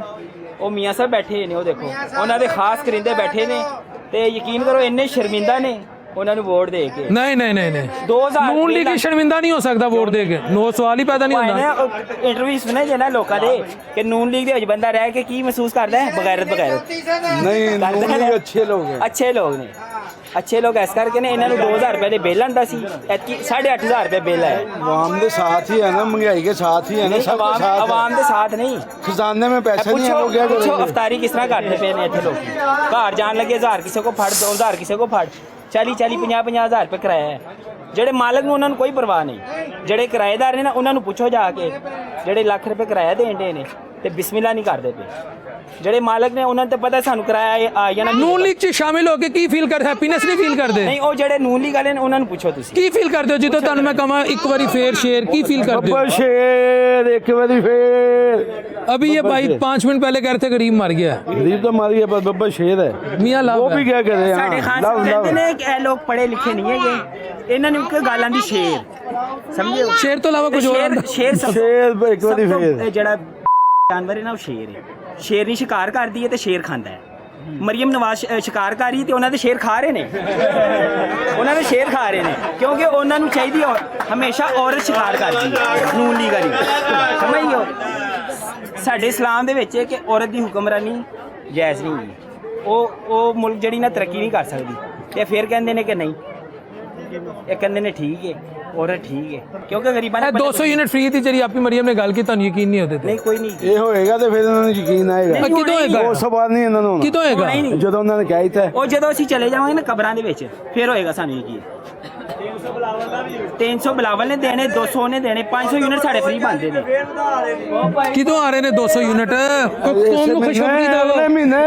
ਉਹ ਮੀਆਂ ਸਾਹਿਬ ਬੈਠੇ ਨੇ, ਉਹ ਦੇਖੋ ਉਹਨਾਂ ਦੇ ਖਾਸ ਕਰਿੰਦੇ ਬੈਠੇ ਨੇ ਤੇ ਯਕੀਨ ਕਰੋ ਇੰਨੇ ਸ਼ਰਮਿੰਦਾ ਨੇ ਉਹਨਾਂ ਨੂੰ ਵੋਟ ਦੇ ਕੇ। ਨਹੀਂ ਨਹੀਂ ਨਹੀਂ ਨਹੀਂ 2000 ਨੂਨ ਲੀਗ ਹੀ ਸ਼ਰਮਿੰਦਾ ਨਹੀਂ ਹੋ ਸਕਦਾ ਵੋਟ ਦੇ ਕੇ, ਨੋ ਸਵਾਲ ਹੀ ਪੈਦਾ ਨਹੀਂ ਹੁੰਦਾ। ਇੰਟਰਵਿਊ ਸੁਣੇ ਜੇ ਨਾ ਲੋਕਾਂ ਦੇ ਕਿ ਨੂਨ ਲੀਗ ਦੇ ਵਿੱਚ ਬੰਦਾ ਰਹਿ ਕੇ ਕੀ ਮਹਿਸੂਸ ਕਰਦਾ ਹੈ, ਬਗੈਰਤ नहीं नून लीग अच्छे लोग हैं। ਅੱਛੇ ਲੋਕ ਨੇ, ਅੱਛੇ ਲੋਕ ਇਸ ਕਰਕੇ ਨੇ ਇਹਨਾਂ ਨੂੰ 2000 ਰੁਪਏ ਦੇ ਬਿੱਲ ਆਂਦਾ ਸੀ, ਐਤਕੀ 8,500 ਰੁਪਏ ਬਿੱਲ ਹੈ। आवाम के साथ ही है ना, महंगाई के साथ ही है ना, सबके साथ है। ਆਵਾਮ ਦੇ ਸਾਥ ਨਹੀਂ। खजाने में पैसे नहीं है, वो क्या ਪੁੱਛੋ करेंगे? ਅਫਤਾਰੀ ਕਿਸ ਤਰ੍ਹਾਂ ਕਰਦੇ ਪਏ ਨੇ ਇੱਥੇ ਲੋਕੀ। ਘਰ ਜਾਣ ਲੱਗੇ 1000 ਕਿਸੇ ਕੋ ਫੜ, 2000 ਕਿਸੇ ਕੋ ਫੜ, 40-40 50-50 ਹਜ਼ਾਰ ਰੁਪਏ ਕਿਰਾਇਆ ਹੈ। ਜਿਹੜੇ ਮਾਲਕ ਨੂੰ ਉਹਨਾਂ ਨੂੰ ਕੋਈ ਪਰਵਾਹ ਨਹੀਂ, ਜਿਹੜੇ ਕਿਰਾਏਦਾਰ ਨੇ ਨਾ ਉਹਨਾਂ ਨੂੰ ਪੁੱਛੋ ਜਾ ਕੇ, ਜਿਹੜੇ ਲੱਖ ਰੁਪਏ ਕਿਰਾਇਆ ਦੇਣ ਦੇ ਨੇ ਤੇ ਬਿਸਮਿਲ੍ਲਾ ਨਹੀਂ ਕਰਦੇ ਪਏ। ਜਿਹੜੇ ਮਾਲਕ ਨੇ ਉਹਨਾਂ ਨੂੰ ਤਾਂ ਪਤਾ ਸਾਨੂੰ ਕਿਰਾਇਆ ਆ ਜਾਣਾ। ਨੂਨ ਲੀਗ 'ਚ ਸ਼ਾਮਿਲ ਹੋ ਕੇ ਕੀ ਫੀਲ ਕਰਦੇ, ਹੈਪੀਨੈਸ ਨਹੀਂ ਫੀਲ ਕਰਦੇ? ਨਹੀਂ, ਉਹ ਜਿਹੜੇ ਨੂਨ ਲੀਗ ਵਾਲੇ ਨੇ ਉਹਨਾਂ ਨੂੰ ਪੁੱਛੋ ਤੁਸੀਂ ਕੀ ਫੀਲ ਕਰਦੇ ਹੋ ਜਦੋਂ ਤੁਹਾਨੂੰ ਮੈਂ ਕਹਾਂ ਇੱਕ ਵਾਰੀ ਫੇਰ ਸ਼ੇਰ, ਕੀ ਫੀਲ ਕਰਦੇ हो? बब्बर शेर एक बारी फिर अभी ये भाई 5 मिनट पहले कह रहे थे गरीब मर गया है। गरीब तो मारी है, पर बब्बर शेर है। मियाँ वो लाभ भी है। क्या करे? ਸਾਡੇ ਖਾਨ ਸਾਹਿਬ ਕਹਿੰਦੇ ਨੇ ਕਿ ਇਹ ਲੋਕ ਪੜ੍ਹੇ ਲਿਖੇ ਨਹੀਂ ਹੈਗੇ, ਇਹਨਾਂ ਨੂੰ ਇੱਕ ਗੱਲ ਆਂਦੀ ਸ਼ੇਰ, ਸਮਝਿਓ। शेर तो अलावा कुछ और ਸ਼ੇਰ आंदा? ਸ਼ੇਰ ਸਭ शेर एक ਸਭ बारी ਤੋਂ फिर ਜਿਹੜਾ ਜਾਨਵਰ ਹੈ ਨਾ ਉਹ ਸ਼ੇਰ ਹੈ। ਸ਼ੇਰਨੀ ਸ਼ਿਕਾਰ ਕਰਦੀ ਹੈ ਤੇ ਸ਼ੇਰ ਖਾਂਦਾ ਹੈ। ਮਰੀਮ ਨਵਾਜ਼ ਸ਼ਿਕਾਰ ਕਰ ਰਹੀ ਤੇ ਉਹਨਾਂ ਦੇ ਸ਼ੇਰ ਖਾ ਰਹੇ ਨੇ, ਉਹਨਾਂ ਦੇ ਸ਼ੇਰ ਖਾ ਰਹੇ ਨੇ, ਕਿਉਂਕਿ ਉਹਨਾਂ ਨੂੰ ਚਾਹੀਦੀ ਹਮੇਸ਼ਾ ਔਰਤ ਸ਼ਿਕਾਰ ਕਰਦੀ ਹੈ। ਨੂਨ ਲੀਗ ਵਾਲੀ ਸਮਝਿਓ, ਸਾਡੇ ਇਸਲਾਮ ਦੇ ਵਿੱਚ ਹੈ ਕਿ ਔਰਤ ਦੀ ਹੁਕਮਰਾਨੀ ਜਾਇਜ਼ ਨਹੀਂ ਹੈ। ਉਹ ਮੁਲਕ ਜਿਹੜੀ ਨਾ ਤਰੱਕੀ ਨਹੀਂ ਕਰ ਸਕਦੀ। ਤੇ ਫਿਰ ਕਹਿੰਦੇ ਨੇ ਕਿ ਨਹੀਂ, ਇਹ ਕਹਿੰਦੇ ਨੇ ਠੀਕ ਹੈ, ਔਰਤ ठीक है, क्योंकि गरीबां ने 200 यूनिट फ्री थी जरी आपकी मरियम ने गल की, ਤੁਹਾਨੂੰ ਯਕੀਨ ਨਹੀਂ ਹੁੰਦੇ ਤੇ नहीं कोई नहीं ਇਹ ਹੋਏਗਾ ਤੇ ਫਿਰ ਇਹਨਾਂ ਨੂੰ ਯਕੀਨ ਆਏਗਾ। ਨਹੀਂ, ਕਿਦੋਂ ਹੋਏਗਾ? ਉਸ ਤੋਂ ਬਾਅਦ ਨਹੀਂ ਇਹਨਾਂ ਨੂੰ ਹੋਣਾ। ਕਿਦੋਂ ਹੋਏਗਾ? ਹੋਣਾ ਹੀ ਨਹੀਂ। ਜਦੋਂ ਉਹਨਾਂ ਨੇ ਕਿਹਾ ਹੀ ਤਾਂ ਉਹ ਜਦੋਂ ਅਸੀਂ ਚਲੇ ਜਾਵਾਂਗੇ ਨਾ ਕਬਰਾਂ ਦੇ ਵਿੱਚ ਫਿਰ ਹੋਏਗਾ ਸਾਨੂੰ ਯਕੀਨ। 300 ਬਿਲਾਵਲ ਨੇ ਦੇਣੇ, 200 ਨੇ ਦੇਣੇ, 500 ਯੂਨਿਟ ਸਾਡੇ ਫ੍ਰੀ ਬਣਦੇ ਨੇ। ਕਿਦੋਂ ਆ ਰਹੇ ਨੇ 200 ਯੂਨਿਟ? ਕੌਮ ਨੂੰ ਖੁਸ਼ਖਬਰੀ ਅਗਲੇ ਦਿਓ। ਮਹੀਨੇ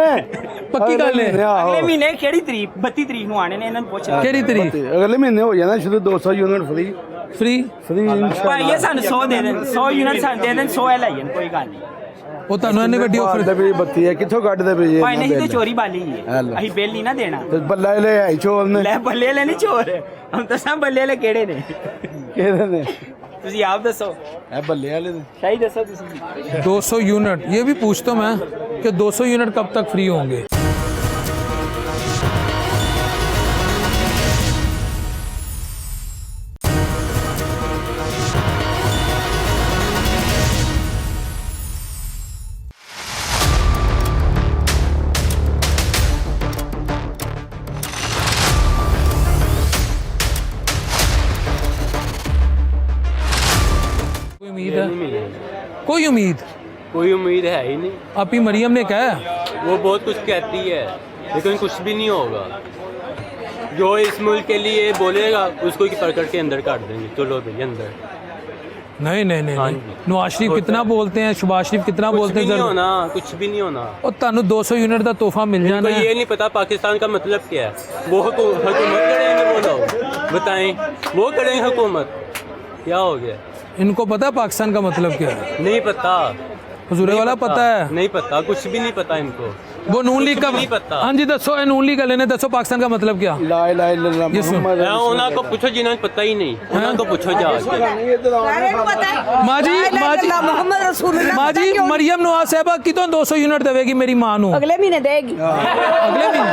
ਪੱਕੀ ਗੱਲ ਹੈ। ਅਗਲੇ ਮਹੀਨੇ ਕਿਹੜੀ ਤਰੀਕ? 32 ਤਰੀਕ ਨੂੰ ਆਣੇ ਨੇ, ਇਹਨਾਂ ਨੂੰ ਪੁੱਛ ਲਓ। ਕਿਹੜੀ ਤਰੀਕ? ਅਗਲੇ ਮਹੀਨੇ ਹੋ ਜਾਣਾ ਸ਼ੁਰੂ 200 ਯੂਨਿਟ ਫ੍ਰੀ ਫ੍ਰੀ ਭਾਈ ਇਹ ਸਾਨੂੰ 100 ਦੇ ਦੇਣ, 100 ਯੂਨਿਟ ਸਾਨੂੰ ਦੇ ਦੇਣ, 100 ਇਹ ਲੈ ਜਾਣ, ਕੋਈ ਗੱਲ ਨਹੀਂ। ਉਹ ਤੁਹਾਨੂੰ ਇੰਨੀ ਵੱਡੀ ਆਫਰ ਦੇ ਵੀ ਬੱਤੀ ਹੈ, ਕਿੱਥੋਂ ਕੱਢਦੇ ਪਏ ਜੀ ਭਾਈ ਨਹੀਂ ਤੇ ਇਹਨਾਂ ਚੋਰੀ ਬਾਲੀ ਹੀ ਹੈ, ਲੈ। ਅਸੀਂ ਬਿੱਲ ਨਹੀਂ ਨਾ ਦੇਣਾ। ਤੇ ਬੱਲਾ ਲੈ ਆਈ ਚੋਰ ਨੇ ਲੈ ਬੱਲੇ ਵਾਲੇ ਨਹੀਂ ਚੋਰ, ਹਮ ਤਾਂ ਸਭ ਬੱਲੇ ਵਾਲੇ ਕਿਹੜੇ ਨੇ ਕਿਹਦੇ ਨੇ? ਤੁਸੀਂ ਆਪ ਦੱਸੋ, ਇਹ ਬੱਲੇ ਵਾਲੇ ਨੇ। ਸਹੀ ਦੱਸੋ ਤੁਸੀਂ। 200 यूनिट, ये भी पूछता मैं कि 200 यूनिट कब तक फ्री होंगे? कोई उम्मीद है? कोई उम्मीद है ही नहीं। आपकी मरियम ने कहा वो बहुत कुछ कहती है लेकिन कुछ भी नहीं होगा। जो इस मुल्क के लिए बोलेगा उसको पकड़ के अंदर काट देंगे। चलो भाई अंदर। नहीं नहीं नहीं, हाँ नहीं। जी। नवाज शरीफ कितना बोलते हैं, शहबाज शरीफ कितना कुछ बोलते भी हैं नहीं सर? होना, कुछ भी नहीं होना। और ਤੁਹਾਨੂੰ 200 यूनिट का तोहफा मिल इनको जाना ये है। नहीं पता पाकिस्तान का मतलब क्या है। वो हुकूमत करेंगे वो लोग, बताएं वो करेंगे हुकूमत, क्या हो गया? इनको पता है पाकिस्तान का मतलब क्या है? नहीं पता। हुजूरे वाला पता है? नहीं पता, कुछ भी नहीं पता इनको। वो नून लीग कुछ का भी नहीं पता। हाँ जी दसो, ये नून लीग वाले ने दसो पाकिस्तान का मतलब क्या? ला इलाहा इल्लल्लाह ये सुन। मुहम्मद उन्होंने को पूछो जिन्होंने पता ही नहीं, उन्होंने को पूछो जाके। माजी मोहम्मद रसूलुल्लाह माजी मरियम नवाज साहबा कितों 200 यूनिट देवेगी मेरी मां नू? अगले महीने देगी, अगले महीने?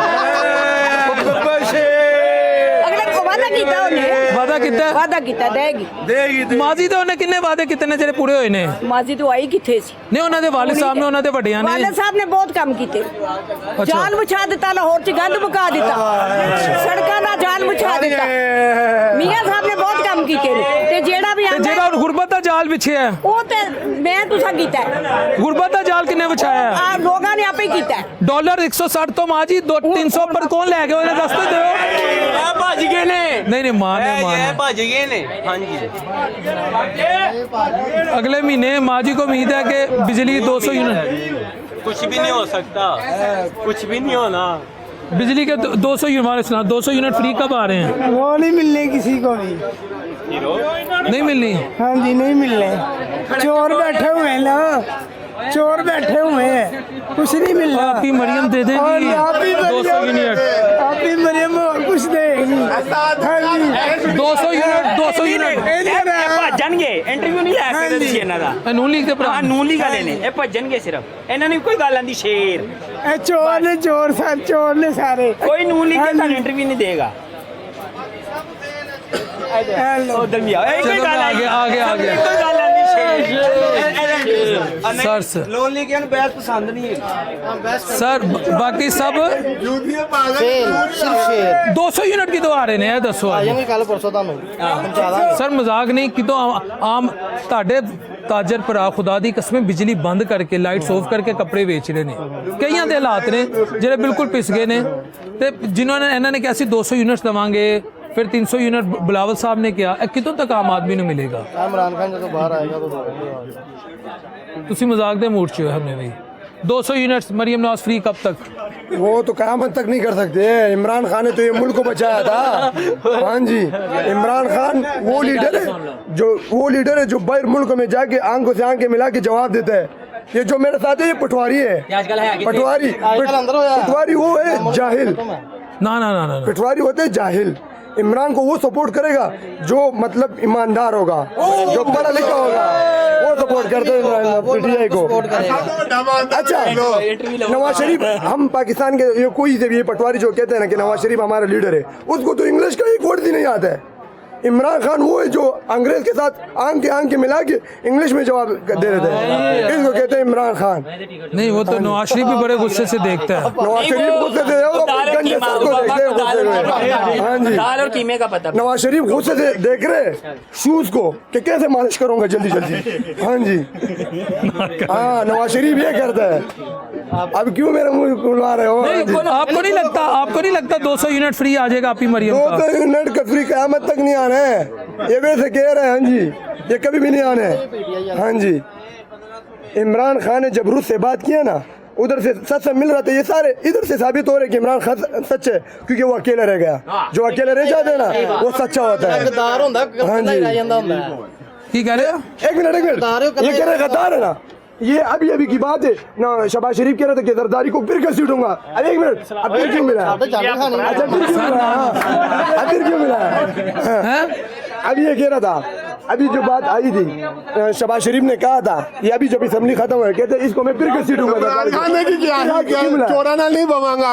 अगले को वादा कीता उन्हें। वादा कितना वादा किता देगी ਮਾਜੀ ਤੇ ਉਹਨੇ ਕਿੰਨੇ ਵਾਅਦੇ ਕੀਤੇ ਨੇ ਜਿਹੜੇ ਪੂਰੇ ਹੋਏ ਨੇ ਮਾਜੀ ਤੋਂ ਆਈ ਕਿੱਥੇ ਸੀ ਨਹੀਂ ਉਹਨਾਂ ਦੇ ਵਾਲਿਦ ਸਾਹਿਬ ਨੇ ਉਹਨਾਂ ਦੇ ਵੱਡਿਆਂ ਨੇ ਵਾਲਿਦ ਸਾਹਿਬ ਨੇ ਬਹੁਤ ਕੰਮ ਕੀਤੇ ਜਾਲ ਵਿਛਾ ਦਿੱਤਾ ਲਾਹੌਰ ਚ ਗੰਦ ਮੁਕਾ ਦਿੱਤਾ ਸੜਕਾਂ ਦਾ ਜਾਲ ਵਿਛਾ ਦਿੱਤਾ ਮੀਆਂ ਸਾਹਿਬ ਨੇ ਬਹੁਤ ਕੰਮ ਕੀਤੇ ਨੇ ਤੇ ਜਿਹੜਾ ਵੀ ਤੇ ਜਿਹੜਾ ਹੁਣ ਗੁਰਬਤ ਦਾ ਜਾਲ ਵਿਛਿਆ ਹੈ, ਉਹ ਤੇ ਮੈਂ ਤੁਸਾਂ ਕੀਤਾ ਹੈ। ਗੁਰਬਤ ਦਾ ਜਾਲ ਕਿੰਨੇ ਵਿਛਾਇਆ ਹੈ? ਆ ਲੋਕਾਂ ਨੇ ਆਪੇ ਕੀਤਾ ਹੈ। ਡਾਲਰ 160 ਤੋਂ ਮਾਜੀ 300 ਪਰ ਕੌਣ ਲੈ ਗਿਆ ਉਹਨੇ ਦੱਸ ਤੇ ਦਿਓ ਭੱਜ ਗਏ ਨੇ ਨਹੀਂ ਨਹੀਂ ਮਾਨ ਭੱਜ ਗਏ ਨੇ ਹਾਂਜੀ अगले महीने माजी को उम्मीद है कि बिजली 200 यूनिट कुछ भी नहीं हो सकता कुछ भी नहीं होना बिजली के 200 यूनिट 200 यूनिट फ्री कब आ रहे हैं? वो नहीं मिलने किसी को भी। नहीं मिलनी। हाँ जी नहीं मिलने, चोर बैठे हुए हैं ना, चोर बैठे हुए हैं, कुछ नहीं मिल रहा। आपकी मरियम दे देगी 200 यूनिट। आपकी मरियम और कुछ देगी। हाँ जी 200 यूनिट ਭੱਜਣਗੇ ਇੰਟਰਵਿਊ ਨਹੀਂ ਲੈ ਸਕਦੇ ਤੁਸੀਂ ਇਹਨਾਂ ਦਾ ਨੂਨ ਲੀਗ ਦੇ ਭਰਾ ਹਾਂ ਨੂਨ ਲੀਗ ਵਾਲੇ ਨੇ ਇਹ ਭੱਜਣਗੇ ਸਿਰਫ ਇਹਨਾਂ ਨੂੰ ਕੋਈ ਗੱਲ ਆਂਦੀ ਸ਼ੇਰ ये चोर ने चोर सर चोर ने सारे। ਕੋਈ ਨੂਨ ਲੀਗ ਤੁਹਾਨੂੰ ਇੰਟਰਵਿਊ ਨਹੀਂ ਦੇਗਾ ਉਧਰ ਵੀ ਆਓ ਕੋਈ ਗੱਲ आगे ਕੋਈ ਗੱਲ ਆਂਦੀ सर सर ਲੋਨ ਲੀਗੀਆਂ ਨੂੰ ਬੈਸ ਪਸੰਦ ਨਹੀਂ ਹੈ सर बाकी सब 200 यूनिट कितों आ रहे ने दसो कल परसों सर मजाक नहीं कितों आम ਤੁਹਾਡੇ ਤਾਜਰ ਭਰਾ ਖੁਦਾ ਦੀ ਕਸਮ ਬਿਜਲੀ ਬੰਦ ਕਰਕੇ ਲਾਈਟਸ ਆਫ ਕਰਕੇ ਕੱਪੜੇ ਵੇਚ ਰਹੇ ਨੇ ਕਈਆਂ ਦੇ ਹਾਲਾਤ ਨੇ ਜਿਹੜੇ ਬਿਲਕੁਲ ਪਿਸ ਗਏ ਨੇ ਤੇ ਜਿਨ੍ਹਾਂ ਨੇ ਇਹਨਾਂ ਨੇ ਕਿਹਾ ਸੀ 200 ਯੂਨਿਟਸ ਦਵਾਂਗੇ फिर 300 यूनिट बिलावल साहब ने किया कितों तक आम आदमी को मिलेगा? इमरान खान जब बाहर आएगा तो तुसी मजाक दे मूड च हो हमने भी 200 यूनिट्स मरियम नवाज फ्री कब तक? वो तो क़यामत तक नहीं कर सकते। इमरान खान ने तो ये मुल्क को बचाया था। हाँ जी इमरान खान वो लीडर है जो बाहर मुल्क में जाके आंखों से आंखें मिला के जवाब देता है। ये जो मेरे साथ है ये पटवारी है, पटवारी वो है जाहिल ना पटवारी होते हैं जाहिल। इमरान को वो सपोर्ट करेगा जो मतलब ईमानदार होगा, जो पढ़ा लिखा होगा वो सपोर्ट करते हैं पीटीआई को। अच्छा नवाज शरीफ हम पाकिस्तान के ये कोई से भी ये पटवारी जो कहते हैं ना कि नवाज शरीफ हमारा लीडर है उसको तो इंग्लिश का एक वर्ड भी नहीं आता है। इमरान खान वो है जो अंग्रेज के साथ आंख के मिला के इंग्लिश में जवाब दे रहे थे, इसको कहते हैं इमरान खान। नहीं वो तो नवाज शरीफ भी बड़े गुस्से से देखता है। नवाज शरीफ गुस्से से हाँ जी दाल और कीमे का पता नवाज शरीफ गुस्से से देख रहे शूज को कि कैसे मालिश करूंगा जल्दी। हाँ जी हाँ नवाज शरीफ ये करता है। अब क्यों मेरा मुंह खुलवा रहे हो? आपको नहीं लगता 200 यूनिट फ्री आ जाएगा आपकी मरियम का? 200 यूनिट का फ्री क़यामत तक नहीं आना है, ये वैसे कह रहे हैं। हाँ जी ये कभी भी नहीं आना है। हाँ जी इमरान खान ने जब रूस से बात किया ना उधर से सच मिल रहा था, ये सारे इधर से साबित हो रहे कि इमरान खान सच है क्योंकि वो अकेला रह गया। जो अकेले रह जाते हैं ना वो सच्चा होता है। हाँ जी की कह रहे हो? एक मिनट ये कह रहे गद्दार है ना, ये अभी की बात है ना। शहबाज शरीफ कह रहे थे कि जरदारी को फिर कैसे दूंगा। अब एक मिनट अब फिर क्यों मिला? अच्छा फिर क्यों मिला? अब ये कह रहा था अभी जो बात आई थी शहबाज शरीफ ने कहा था ये अभी जब असेंबली खत्म हुआ कहते इसको मैं फिर कैसे दूंगा। चोराना नहीं बवाऊंगा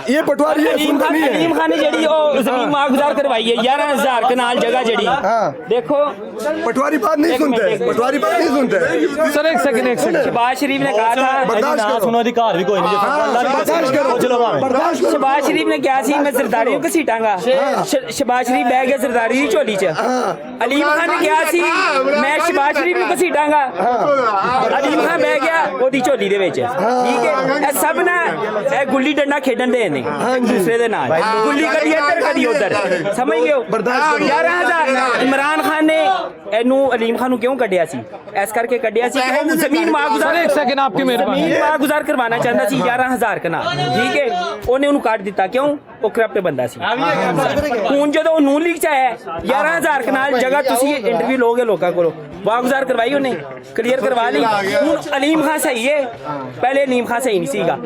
ये पटवारी अलीम खान ने जड़ी जमीन मागुजार करवाई है 11,000 कनाल जगह जड़ी। देखो पटवारी बात नहीं सुनते। सर एक सेकंड शहबाज शरीफ ने कहा था सुनो अधिकार भी कोई नहीं। शहबाज शरीफ ने क्या सी मैं सरदारी को घसीटांगा। शहबाज शरीफ बह गया सरदारी की झोली च। अलीम खान ने क्या सी मैं शहबाज शरीफ को घसीटांगा। अलीम खान बह गया ओदी झोली दे विच। ठीक है ਇਹ सब ना गुल्ली डंडा खेडन दे ने दूसरे दे नाल गुल्ली कदी इधर कदी उधर समझ गए हो। 11,000 इमरान खान ने ਇਹਨੂੰ ਅਲੀਮ ਖਾਨ ਨੂੰ ਕਿਉਂ ਕੱਢਿਆ ਸੀ? ਇਸ ਕਰਕੇ ਕੱਢਿਆ ਸੀ ਕਿ ਉਹ ਜ਼ਮੀਨ ਮਾਗੁਜ਼ਾਰ एक सेकंड आपकी मेहरबानी ਜ਼ਮੀਨ ਮਾਗੁਜ਼ਾਰ ਕਰਵਾਉਣਾ ਚਾਹੁੰਦਾ ਸੀ 11,000 ਕਨਾਲ। ਠੀਕ ਹੈ ਉਹਨੇ ਉਹਨੂੰ ਕੱਢ ਦਿੱਤਾ ਕਿਉਂ? ਉਹ ਕਰਪਟ ਬੰਦਾ ਸੀ। ਹੁਣ ਜਦੋਂ ਉਹ ਨੂਨ ਲੀਗ ਚ ਆਇਆ 11,000 ਕਨਾਲ ਜਗ੍ਹਾ ਤੁਸੀਂ ਇੰਟਰਵਿਊ ਲੋਗੇ ਲੋਕਾਂ ਕੋਲੋਂ वागुजार करवाई उन्हें, क्लियर करवा ली। हुण अलीम खान सही है, पहले अलीम खान सही नहीं सीगा।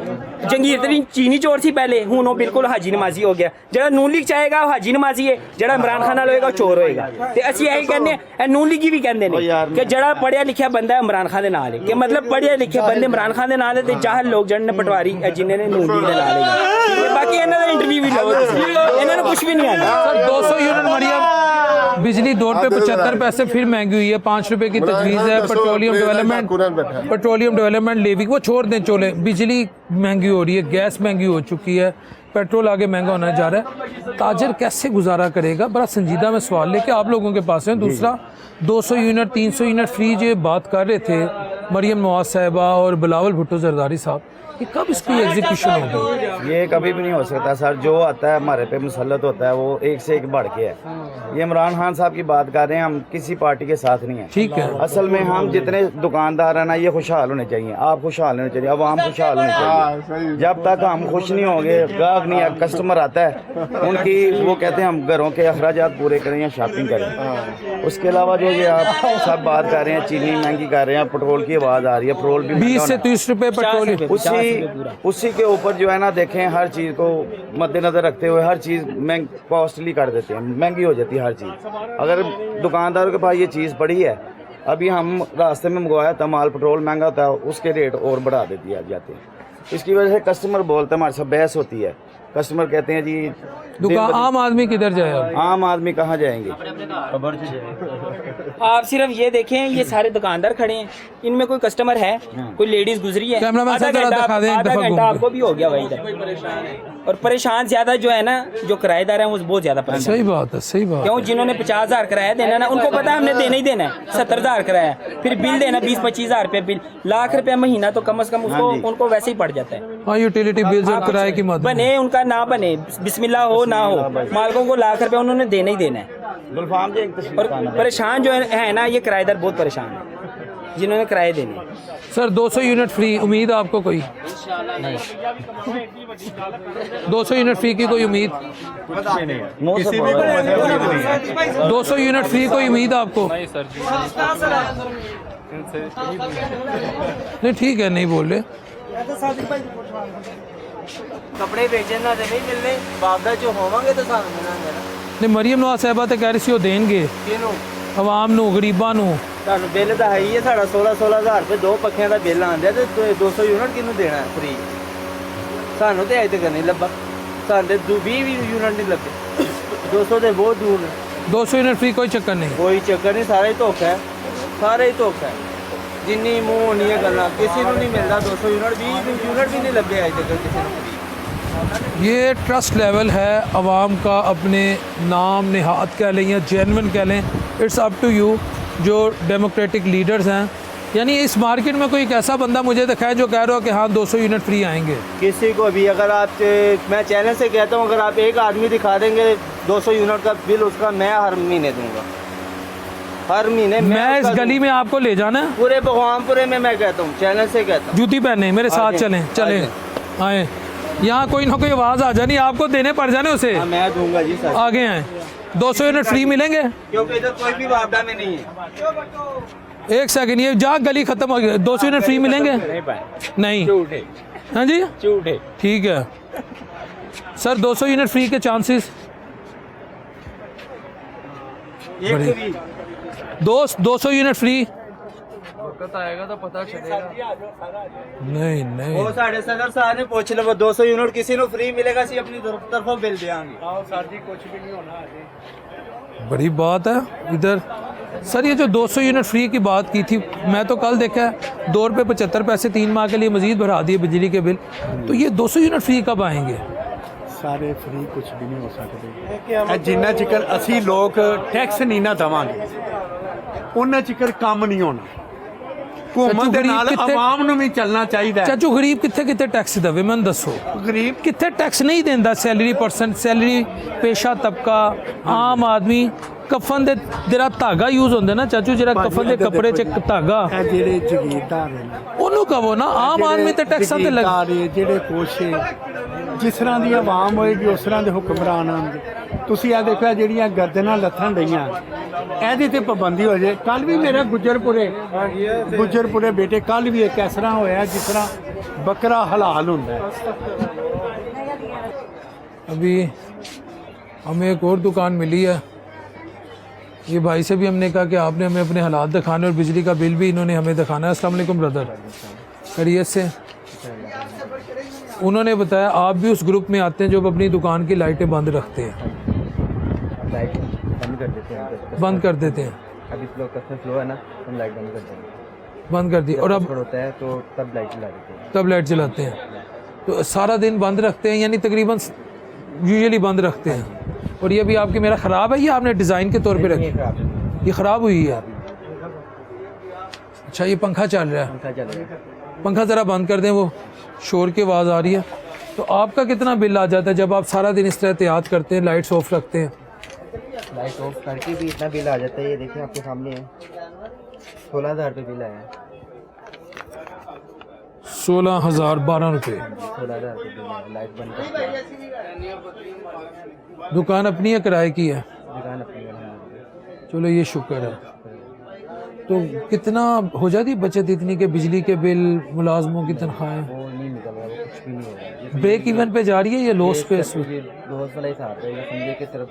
जंगीर तरीन चीनी चोर सी पहले, हुण वो बिल्कुल हाजी नमाजी हो गया। जेड़ा नून लीग चाहेगा वो हाजी नमाजी है, जेड़ा इमरान खान नाल होएगा वो चोर होएगा। ते असीं यही कहने हैं, नून लीगी भी कहंदे ने कि जेड़ा पढ़िया लिखिया बंदा है इमरान खान दे नाल है, कि मतलब पढ़िया लिखे बंदे इमरान खान दे नाल है ते जाहल लोग जेड़े ने पटवारी जिन्हें ने नून लीग दे नाल है। बाकी इन्हां दा इंटरव्यू भी लवो तुसीं, इन्हां नूं कुछ भी नहीं आंदा। सर 200 यूनिट मरियम बिजली 2 रुपये 75 पैसे फिर महंगी हुई है, 5 रुपए की तजवीज़ है। पेट्रोलियम डेवलपमेंट लेवी वो छोड़ दें चोले, बिजली महंगी हो रही है, गैस महंगी हो चुकी है, पेट्रोल आगे महंगा होने जा रहा है। ताजर कैसे गुजारा करेगा? बड़ा संजीदा मैं सवाल लेके आप लोगों के पास है। दूसरा 200 यूनिट 300 यूनिट फ्री जो बात कर रहे थे मरियम नवाज साहिबा और बिलावल भुट्टो जरदारी साहब, ये कब इसकी एग्जीक्यूशन होगी? ये कभी भी नहीं हो सकता सर। जो आता है हमारे पे मुसल्लत होता है वो एक से एक बढ़ के है। ये इमरान खान साहब की बात कर रहे हैं, हम किसी पार्टी के साथ नहीं है। ठीक है, असल में हम जितने दुकानदार हैं ना, ये खुशहाल होने चाहिए, आप खुशहाल होने चाहिए, अवाम खुशहाल होने चाहिए। जब तक हम खुश नहीं होंगे, ग्राहक नहीं है, कस्टमर आता है, उनकी वो कहते हैं हम घरों के अखराजात पूरे करें या शॉपिंग करें। उसके अलावा जो ये आप सब बात कर रहे हैं, चीनी महंगी कर रहे हैं, पेट्रोल की आवाज़ आ रही है, पेट्रोल भी 20 से 30 रुपए पेट्रोल। उसी के ऊपर जो है ना, देखें हर चीज़ को मद्देनजर रखते हुए हर चीज़ कॉस्टली कर देते हैं, महंगी हो जाती है हर चीज़। अगर दुकानदारों के पास ये चीज़ पड़ी है, अभी हम रास्ते में मंगवाया था माल, पेट्रोल महंगा होता है, उसके रेट और बढ़ा देती जाते हैं। इसकी वजह से कस्टमर बोलते हैं, हमारे साथ बहस होती है। कस्टमर कहते हैं जी दुकान आम आदमी किधर जाए? आम आदमी कहाँ जाएंगे? आप सिर्फ ये देखें, ये सारे दुकानदार खड़े हैं, इनमें कोई कस्टमर है? कोई लेडीज गुजरी है? कैमरामैन साहब जरा दिखा दें, एक दफा घूम के। आपको भी हो गया भाई इधर। और परेशान ज्यादा जो है ना, जो किराएदार हैं वो बहुत ज्यादा परेशान। सही बात है, सही बात। क्यों? जिन्होंने 50,000 किराया देना ना, उनको पता है हमने देना ही देना है। 70,000 किराया, फिर बिल देना 20-25 हज़ार रुपये बिल, लाख रुपया महीना तो कम से कम उसको उनको वैसे ही पड़ जाता है। हाँ, यूटिलिटी बिल्स और किराए की मदद बने उनका ना बने, बिस्मिल्लाह हो ना हो, मालिकों को लाख रुपया उन्होंने देना ही देना है। गुलफाम जी और परेशान जो है ना, ये किराएदार बहुत परेशान है जिन्होंने किराए देने। सर 200 यूनिट फ्री, उम्मीद आपको कोई? नहीं। 200 यूनिट फ्री की कोई उम्मीद? 200 यूनिट फ्री कोई उम्मीद आपको? नहीं सर जी। नहीं ठीक है, नहीं बोल रहे। कपड़े बेचन ना नहीं मिलने, बाबदा जो होवांगे तो सानू मिलेंगे ना। नहीं, मरियम नवाज साहिबा तो कह रही सी वो देंगे किनू? आवाम ਨੂੰ ਗਰੀਬਾਂ ਨੂੰ। ਤੁਹਾਨੂੰ ਬਿੱਲ ਤਾਂ ਹੈ ਹੀ ਹੈ ਸਾਡਾ 16-16 ਹਜ਼ਾਰ ਰੁਪਏ ਦੋ ਪੱਖਿਆਂ ਦਾ ਬਿੱਲ ਆਂਦਾ ਤੇ 200 ਯੂਨਿਟ ਕਿਹਨੂੰ ਦੇਣਾ ਫ੍ਰੀ? ਸਾਨੂੰ ਤੇ ਅਜੇ ਤੱਕ ਨਹੀਂ ਲੱਭਾ, ਸਾਡੇ 20 ਯੂਨਿਟ ਨਹੀਂ ਲੱਗੇ। 200 ਦੇ ਬਹੁਤ ਦੂਰ ਨੇ। 200 यूनिट फ्री कोई चक्कर नहीं। ਕੋਈ ਚੱਕਰ ਨਹੀਂ, ਸਾਰਾ ਹੀ ਧੋਖਾ ਹੈ, ਸਾਰਾ ਹੀ ਧੋਖਾ ਹੈ। ਜਿੰਨੀ ਮੂੰਹ ਹੋਣੀ ਹੈ ਗੱਲਾਂ, ਕਿਸੇ ਨੂੰ ਨਹੀਂ ਮਿਲਦਾ 200 ਯੂਨਿਟ, 20 ਯੂਨਿਟ ਵੀ नहीं ਲੱਭੇ ਅਜੇ तक ਕਿਸੇ ਨੂੰ। ये ट्रस्ट लेवल है आवाम का, अपने नाम निहात कह लें या जेन्युइन कह लें, इट्स अप टू यू जो डेमोक्रेटिक लीडर्स हैं। यानी इस मार्केट में कोई एक ऐसा बंदा मुझे दिखाए जो कह रहा हो कि हाँ 200 यूनिट फ्री आएंगे। किसी को भी अगर आप, मैं चैनल से कहता हूँ, अगर आप एक आदमी दिखा देंगे 200 यूनिट का बिल उसका, मैं हर महीने दूंगा, हर महीने। मैं इस गली में आपको ले जाना है, पूरे भगवानपुरे में मैं कहता हूँ, चैनल से कहता हूँ। जूती पहने मेरे साथ चलें, चलें आए, यहाँ कोई ना कोई आवाज़ आ जानी, आपको देने पड़ जाने उसे। हाँ, मैं दूंगा जी सर। आगे आए, 200 यूनिट फ्री मिलेंगे क्योंकि इधर कोई भी वापदा में नहीं है। एक सेकंड, ये जा गली खत्म हो गई, 200 यूनिट फ्री मिलेंगे? नहीं, झूठ है, हाँ जी झूठ है। ठीक है सर, 200 यूनिट फ्री के चांसेस एक भी 200 यूनिट फ्री वक्त आएगा तो पता चलेगा। नहीं नहीं, वो साढ़े सदर साहब ने पूछ लो, 200 यूनिट किसी को फ्री मिलेगा, सी अपनी तरफों बिल देंगे। सर जी कुछ भी नहीं होना। बड़ी बात है इधर। सर ये जो 200 यूनिट फ्री की बात की थी, मैं तो कल देखा है 2 रुपये 75 पैसे 3 माह के लिए मजीद बढ़ा दिए बिजली के बिल। तो ये 200 यूनिट फ्री कब आएंगे? ਸਾਰੇ ਫ੍ਰੀ ਕੁਝ ਵੀ ਨਹੀਂ ਹੋ ਸਕਦੇ। ਜਿੰਨਾ ਚਿਰ ਅਸੀਂ ਲੋਕ ਟੈਕਸ ਨਹੀਂ ਨਾ ਦੇਵਾਂਗੇ, ਉਹਨਾਂ ਚਿਰ ਕੰਮ ਨਹੀਂ ਹੋਣਾ। हुकूमत दे नाल आवाम नूं भी चलना चाहिए। चाचू गरीब कित्थे कित्थे टैक्स देवे, मैनूं दसो। गरीब कित्थे टैक्स नहीं देंदा? सैलरी परसेंट, सैलरी पेशा तबका, आम आदमी कफन दे जेड़ा धागा यूज होंदा ना चाचू, जेड़ा कफन दे कपड़े च धागा, ਇਹ ਜਿਹੜੇ ਜਗੀਰਦਾਰ ਨੇ ਉਹਨੂੰ ਕਹੋ ਨਾ, ਆਮ ਆਦਮੀ ਤੇ ਟੈਕਸਾਂ ਤੇ ਲੱਗ। ਜਗੀਰਦਾਰ ਜਿਹੜੇ ਕੋਸ਼ੇ ਜਿਸ ਤਰ੍ਹਾਂ ਦੀ ਆਵਾਮ ਹੋਏਗੀ ਉਸ ਤਰ੍ਹਾਂ ਦੇ ਹੁਕਮਰਾਨ ਆਉਣਗੇ। ਤੁਸੀਂ ਇਹ ਦੇਖਿਆ ਜਿਹੜੀਆਂ ਗਰਦਨਾਂ ਲੱਥਣ ਡਈਆਂ, ਇਹਦੇ ਤੇ ਪਾਬੰਦੀ ਹੋ ਜਾਏ। ਕੱਲ ਵੀ ਮੇਰਾ ਗੁੱਜਰਪੁਰੇ ਬੇਟੇ ਕੱਲ ਵੀ ਇੱਕ ਇਸ ਤਰ੍ਹਾਂ ਹੋਇਆ ਜਿਸ ਤਰ੍ਹਾਂ ਬੱਕਰਾ ਹਲਾਲ ਹੁੰਦਾ ਹੈ। अभी हमें एक और दुकान मिली है, ये भाई से भी हमने कहा कि आपने हमें अपने हालात दिखाने और बिजली का बिल भी इन्होंने हमें दिखाना है। अस्सलाम वालेकुम ब्रदर, खैरियत से? उन्होंने बताया आप भी उस ग्रुप में आते हैं जो अपनी दुकान की लाइटें बंद रखते हैं, लाइट बंद कर देते हैं, बंद कर देते हैं। अभी कस्टमर फ्लो है ना, हम लाइट बंद कर देंगे, बंद कर दी, और अब होता है तो तब लाइट जला देते हैं। तब लाइट जलाते हैं, तो सारा दिन बंद रखते हैं, यानी तकरीबन यूजुअली बंद रखते हैं। और ये भी आपकी मेरा ख़राब है या आपने डिज़ाइन के तौर पे रखी? ये ख़राब हुई है। अच्छा, ये पंखा चल रहा है, पंखा ज़रा बंद कर दें, वो शोर की आवाज़ आ रही है। तो आपका कितना बिल आ जाता है जब आप सारा दिन इस तरह एहतियात करते हैं, लाइट्स ऑफ रखते हैं? लाइट ऑफ करके भी इतना बिल आ जाता है। ये देखिए आपके सामने है, 16,000 रुपये बिल आया है। 16,012 रुपये 16,000 रुपये बिल आया, लाइट बंद करके। दुकान अपनी है किराए की है? दुकान अपनी है। चलो ये शुक्र है। तो कितना हो जाती बचत इतनी के बिजली के बिल, मुलाजमों की तनख्वाहें? वो नहीं निकल रहा, वो कुछ भी नहीं हो रहा। ब्रेक इवन पे जा रही है या लॉस पे? लॉस वाला हिसाब है, ये संडे की तरफ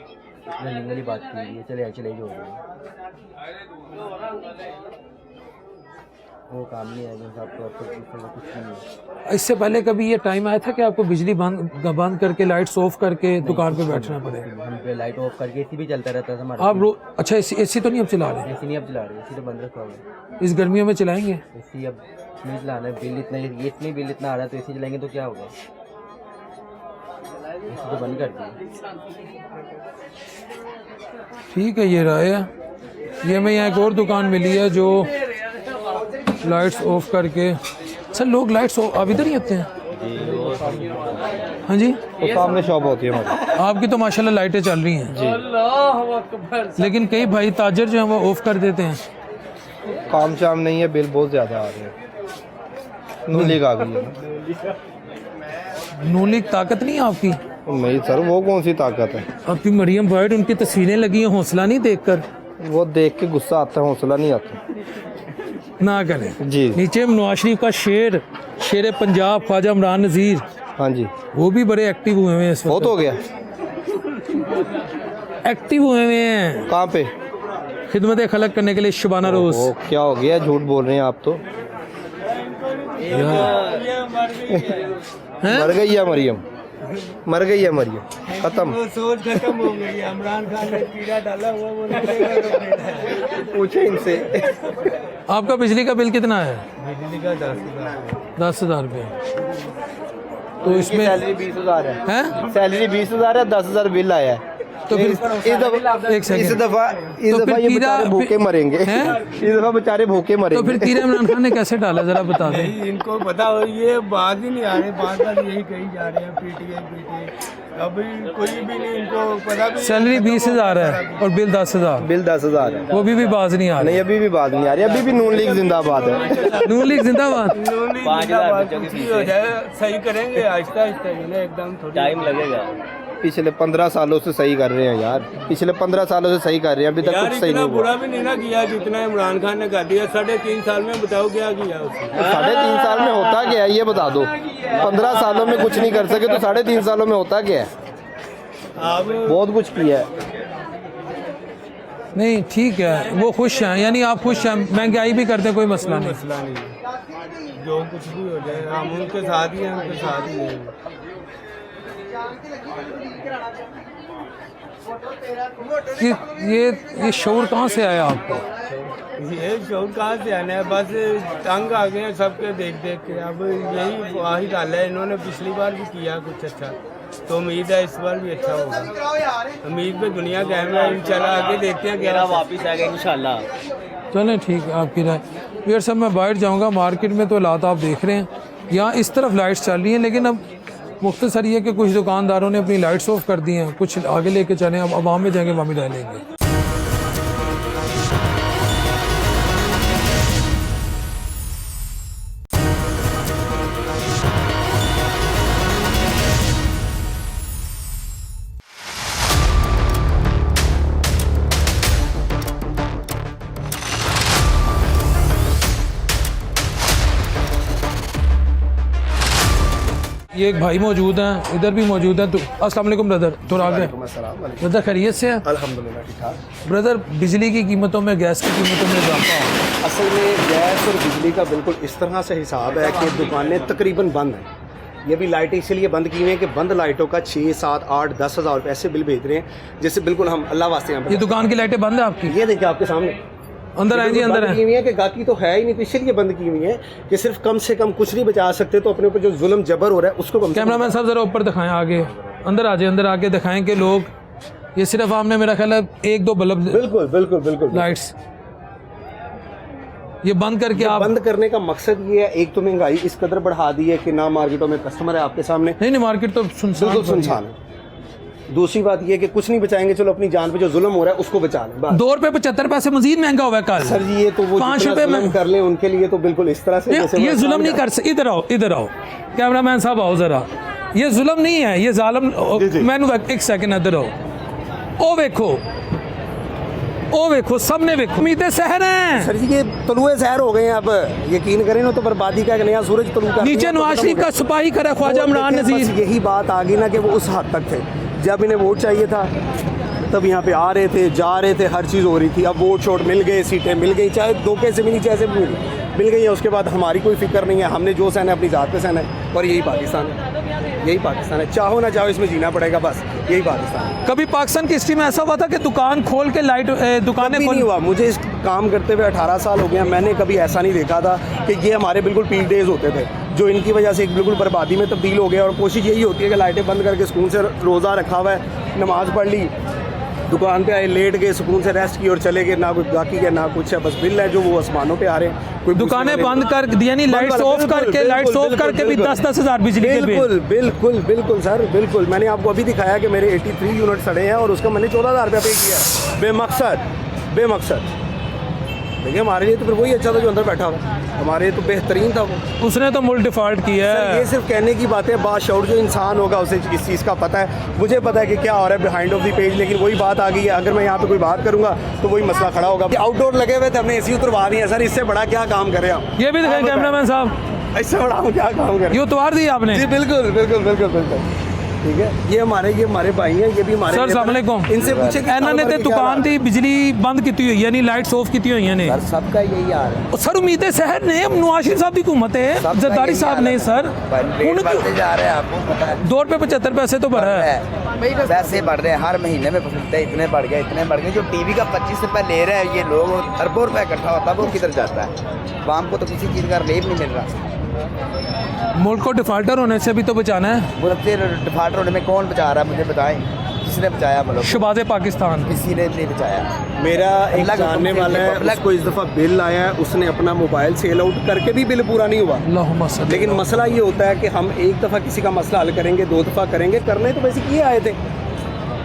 रनिंग वाली बात की है, चले जो हो रही है वो काम नहीं है, आपको कुछ नहीं है। इससे पहले कभी ये टाइम आया था कि आपको बिजली बंद करके लाइट्स ऑफ करके दुकान पे बैठना पड़े? हम पे लाइट ऑफ करके एसी भी चलता रहता था हमारा। आप अच्छा एसी तो नहीं अब चला रहे? एसी नहीं अब चला रहे, एसी तो बंद रखा हुआ है। इस गर्मियों में चलाएंगे? एसी अब नहीं चलाना है, बिल इतने बिल इतना आ रहा है, तो एसी चलाएंगे तो क्या होगा? एसी तो बंद कर दिए। ठीक है, ये राय है। ये मैं यहाँ एक और दुकान मिली है जो लाइट्स ऑफ करके। सर लोग लाइट्स अब इधर ही होते हैं? हाँ जी, तो सामने शॉप होती है हमारी। आपकी तो माशाल्लाह लाइटें चल रही हैं जी, लेकिन कई भाई ताजर जो हैं वो ऑफ कर देते हैं। काम शाम नहीं है, बिल बहुत ज़्यादा आ रहे हैं। नून लीग आ गई है। नून लीग ताकत नहीं है आपकी? नहीं सर, वो कौन सी ताकत है? आपकी मरियम वाइड, उनकी तस्वीरें लगी हैं, हौसला नहीं देखकर? वो देख के गुस्सा आता है, हौसला नहीं आता। ना करें जी। नीचे नवाज शरीफ का शेर पंजाब ख्वाजा इमरान नज़ीर, हाँ जी, वो भी बड़े एक्टिव हुए हैं इस वक्त। बहुत हो गया। एक्टिव हुए हैं कहाँ पे? खिदमत खलक करने के लिए शबाना रोज। वो क्या हो गया, झूठ बोल रहे हैं आप तो। मर गई है मरियम, मर गई है मरियम, खत्म। सोच खत्म हो गई। इमरान खान ने कीड़ा डाला हुआ, वो पूछे इनसे। आपका बिजली का बिल कितना है? बिजली का 10,000 रुपये। तो इसमें सैलरी 20,000 है, हैं? सैलरी 20,000 है, 10,000 बिल आया है। तो फिर इस दफा ये फिर बेचारे कीड़ा- भूखे मरेंगे। हैं? इस दफा बेचारे भूखे तो मरेंगे। फिर कीड़ा इमरान खान ने कैसे डाला, जरा बता दें। इनको पता हो, ये बात ही नहीं आ रही, बात यही कही जा रही है, पीटीआई अभी कोई भी नहीं, इनको पता भी। सैलरी 20,000 है और बिल 10,000, बिल 10,000 है। वो भी बाज नहीं आ रही। नहीं, अभी भी बात नहीं आ रही, अभी भी नून लीग जिंदाबाद है। नून लीग जिंदाबाद। 5,000 कुछ भी हो जाए, सही करेंगे आहिस्ता आहिस्ता, एकदम टाइम लगेगा। पिछले 15 सालों से सही कर रहे हैं यार, पिछले 15 सालों से सही कर रहे हैं, अभी तक कुछ सही नहीं हुआ। बुरा भी नहीं ना किया जितना इमरान खान ने कर दिया। 3.5 साल में बताओ क्या किया उसने। 3.5 साल में होता क्या है ये बता दो। 15 सालों में कुछ नहीं कर सके तो 3.5 सालों में होता क्या है? बहुत कुछ किया है। नहीं ठीक है, वो खुश हैं, यानी आप खुश हैं, महंगाई भी करते हैं, कोई मसला नहीं। जो कुछ भी हो जाए हम उनके साथ ही हैं, उनके साथ ही हैं। ये शौर कहाँ से आया आपको? ये शौर कहाँ से आना है, बस तंग आ गए हैं सबके देख देख के। अब यही वाही डाला है इन्होंने, पिछली बार भी किया कुछ अच्छा, तो उम्मीद है इस बार भी अच्छा होगा। उम्मीद पे दुनिया कायम है, इंशाल्लाह आगे देखते हैं क्या वापस आएगा इंशाल्लाह। चलें ठीक है, आपकी राय। फिर सब मैं बाहर जाऊंगा, मार्केट में तो हालात आप देख रहे हैं, यहाँ इस तरफ लाइट्स चल रही हैं, लेकिन अब मुख्तसर ये कि कुछ दुकानदारों ने अपनी लाइट्स ऑफ कर दी हैं, कुछ आगे लेके चलें, अब आवाम में जाएंगे, वहाँ भी डालेंगे। ये एक भाई मौजूद हैं, इधर भी मौजूद हैं। तो अस्सलाम वालेकुम ब्रदर, तो आ गए ब्रदर, खैरियत से हैं? अल्हम्दुलिल्लाह ठीक ठाक। ब्रदर, बिजली की कीमतों में, गैस की कीमतों में इजाफा हो। असल में गैस और बिजली का बिल्कुल इस तरह से हिसाब है कि दुकानें तकरीबन बंद हैं। ये भी लाइटें इसलिए बंद की हुई हैं कि बंद लाइटों का 6, 7, 8, 10 हज़ार रुपये ऐसे बिल भेज रहे हैं जिससे बिल्कुल हम अल्लाह वास्ते यहाँ ये दुकान की लाइटें बंद है आपकी? ये देखिए आपके सामने अंदर आए जी, अंदर की है। हुई है कि गाकी तो है ही नहीं, तो इसलिए बंद की हुई है कि सिर्फ कम से कम कुछ नहीं बचा सकते, तो अपने ऊपर जो जुल्म जबर हो रहा है उसको कम। कैमरामैन साहब जरा ऊपर दिखाएं, आगे अंदर आ जाए, अंदर आके दिखाएं कि लोग, ये सिर्फ आपने मेरा ख्याल है 1-2 बल्ब, बिल्कुल बिल्कुल बिल्कुल लाइट्स ये बंद करके आप बंद करने का मकसद ये है, एक तो महंगाई इस कदर बढ़ा दी है कि ना मार्केटों में कस्टमर है आपके सामने। नहीं, मार्केट तो बिल्कुल सुनसान है। दूसरी बात ये है कि कुछ नहीं बचाएंगे, चलो अपनी जान पे जो जुल्म हो रहा है उसको बचा लें। 2 रुपए 75 पैसे मजीद महंगा हुआ है कल। सर जी ये तो वो 5 जितना रुपए जुल्म में कर लें उनके लिए तो बिल्कुल इस तरह से ये जुल्म नहीं कर सकते। इधर आओ, इधर आओ, कैमरामैन साहब आओ जरा। ये जुल्म नहीं है, ये जालिम। मैनू एक सेकंड इधर आओ। ओ वेखो, ओ वेखो, सबने वेखो, उम्मीदें सहर हैं। सर जी ये तलुए सहर हो गए हैं। अब यकीन करें ना तो बर्बादी का एक नया सूरज तलू का नीचे नवाज शरीफ का सिपाही करा ख्वाजा इमरान नजीर। यही बात आ गई ना कि वो उस हद तक थे, जब इन्हें वोट चाहिए था तब यहाँ पे आ रहे थे, जा रहे थे, हर चीज़ हो रही थी। अब वोट शोट मिल गए, सीटें मिल गई, चाहे धोखे से मिली, चाहे मिल गई है। उसके बाद हमारी कोई फिक्र नहीं है, हमने जो सहना है अपनी ज़ात पे सहना है, और यही पाकिस्तान है, यही पाकिस्तान है। चाहो ना चाहो इसमें जीना पड़ेगा, बस यही पाकिस्तान है। कभी पाकिस्तान की हिस्ट्री में ऐसा हुआ था कि दुकान खोल के लाइट दुकानें नहीं हुआ। मुझे इस काम करते हुए 18 साल हो गया, मैंने कभी ऐसा नहीं देखा था कि ये हमारे बिल्कुल पीक डेज होते थे जो इनकी वजह से एक बिल्कुल बर्बादी में तब्दील हो गया। और कोशिश यही होती है कि लाइटें बंद करके सुकून से रोज़ा रखा हुआ है, नमाज़ पढ़ ली, दुकान पे आए, लेट गए, सुकून से रेस्ट की और चले गए, ना कुछ गाकी है ना कुछ है, बस बिल है जो वो आसमानों पे आ रहे हैं। कोई दुकानें बंद कर दिया, नहीं लाइट्स ऑफ करके, लाइट्स ऑफ करके भी 10-10 हज़ार बिजली के बिल। बिल्कुल बिल्कुल बिल्कुल सर, बिल्कुल। मैंने आपको अभी दिखाया कि मेरे 83 यूनिट सड़े हैं और उसका मैंने 14,000 रुपया पे किया, बेमकसद। देखिए हमारे लिए तो फिर वही अच्छा था जो अंदर बैठा हुआ, हमारे लिए तो बेहतरीन था वो। उसने तो मुल्क डिफॉल्ट किया है। ये सिर्फ कहने की बात है, बाशऊर जो इंसान होगा उसे इस चीज़ का पता है। मुझे पता है कि क्या हो रहा है बिहाइंड ऑफ द पेज, लेकिन वही बात आ गई है, अगर मैं यहाँ पे कोई बात करूँगा तो वही मसला खड़ा होगा। आउटडोर लगे हुए थे, हमने एसी उतरवा दिए सर, इससे बड़ा क्या काम करें आप? ये भी दिखाएं कैमरामैन साहब, इससे बड़ा हम क्या काम करें? ये उतार दिया आपने? जी बिल्कुल बिल्कुल बिल्कुल बिल्कुल ठीक है। ये हमारे भाई हैं, ये भी हमारे। सर अस्सलाम वालेकुम। इनसे पूछे कि इन्होंने तो दुकान दी बिजली बंद की हुई है, नहीं लाइट्स ऑफ की हुई ने। सर सबका यही हाल है। सर उम्मीदें शहर ने, नवाज शरीफ साहब की हुकूमत है, जरदारी साहब ने सर बढ़ते जा रहे हैं, आपको पता है। 2 रुपए 75 पैसे तो बढ़ा है। पैसे बढ़ रहे हैं, हर महीने में फंसते इतने बढ़ गए, इतने बढ़ गए। जो टीवी का 25 रुपये ले रहे हैं ये लोग, अरबों रुपये इकट्ठा होता है, वो किधर जाता है? वाम को तो किसी चीज़ का रिलीफ नहीं मिल रहा। मुल्क को डिफाल्टर होने से भी तो बचाना है। मुल्क से डिफाल्टर होने में कौन बचा रहा है? मुझे बताएं, किसने बचाया? मुल्क शहबाज़ पाकिस्तान, किसी ने नहीं बचाया। मेरा एक जानने वाला है, उसको इस दफ़ा बिल आया है, उसने अपना मोबाइल सेल आउट करके भी बिल पूरा नहीं हुआ। लेकिन मसला ये होता है कि हम एक दफ़ा किसी का मसला हल करेंगे, 2 दफ़ा करेंगे, करने तो वैसे किए आए थे,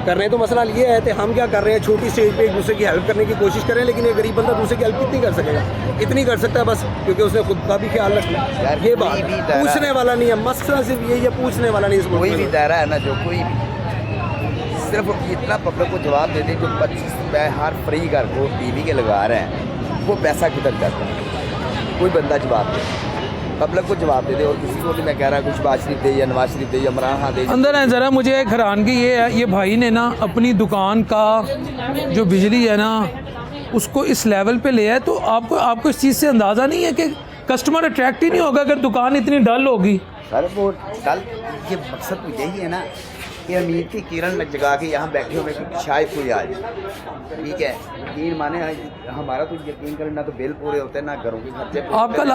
करने तो मसला ये आए थे। हम क्या कर रहे हैं, छोटी स्टेज पे एक दूसरे की हेल्प करने की कोशिश करें, लेकिन ये गरीब बंदा दूसरे की हेल्प कितनी कर सकेगा? इतनी कर सकता है बस, क्योंकि उसने खुद का भी ख्याल रखना है। ये बात पूछने वाला नहीं है, मसला सिर्फ यही है, पूछने वाला नहीं। कोई भी दायरा है ना, जो कोई भी सिर्फ इतना पब्लिक को जवाब दे दे, जो 25 रुपये हर फ्री घर को टीवी के लगा रहे हैं, वो पैसा किधर जाता है? कोई बंदा जवाब दे, पब्लिक को जवाब दे दे। और किसी को नहीं मैं कह रहा कुछ शहबाज शरीफ दे या नवाज शरीफ दे या इमरान खान दे। अंदर है ज़रा, मुझे एक हैरानगी ये है, ये भाई ने ना अपनी दुकान का जो बिजली है ना उसको इस लेवल पे ले है, तो आपको इस चीज़ से अंदाज़ा नहीं है कि कस्टमर अट्रैक्ट ही नहीं होगा अगर दुकान इतनी डल होगी? सर वो डल, ये मकसद तो यही है ना कि अमीर की किरण जगा के यहाँ बैठे हुए कि शायद कोई आ जाए। ठीक है, यकीन माने हमारा तो यकीन करें ना तो बिल पूरे होते हैं ना घरों के खर्चे।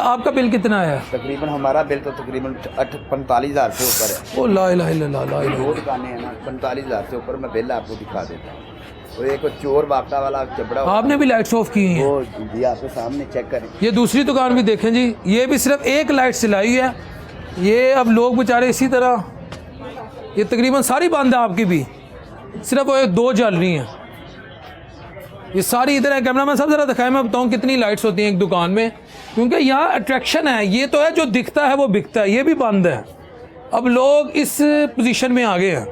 आपका बिल कितना है? तकरीबन हमारा बिल तो तकरीबन 45,000 से ऊपर है। ओ ला इलाहा इल्लल्लाह, ला इलाहा। 2 दुकानें हैं ना, 45,000 से ऊपर मैं बिल आपको दिखा देता हूँ। और एक चोर बापटा वाला चबड़ा, आपने भी लाइट्स ऑफ की हैं? वो जी आपके सामने चेक करें। ये दूसरी दुकान भी देखें जी, ये भी सिर्फ एक लाइट सिलाई है। ये अब लोग बेचारे इसी तरह, ये तकरीबन सारी बंद है आपकी भी, सिर्फ वो 2 जल रही हैं। ये सारी इधर है। कैमरामैन साहब ज़रा दिखाएं, मैं बताऊं कितनी लाइट्स होती हैं एक दुकान में, क्योंकि यहाँ अट्रैक्शन है। ये तो है जो दिखता है वो बिकता है, ये भी बंद है। अब लोग इस पोजीशन में आ गए हैं।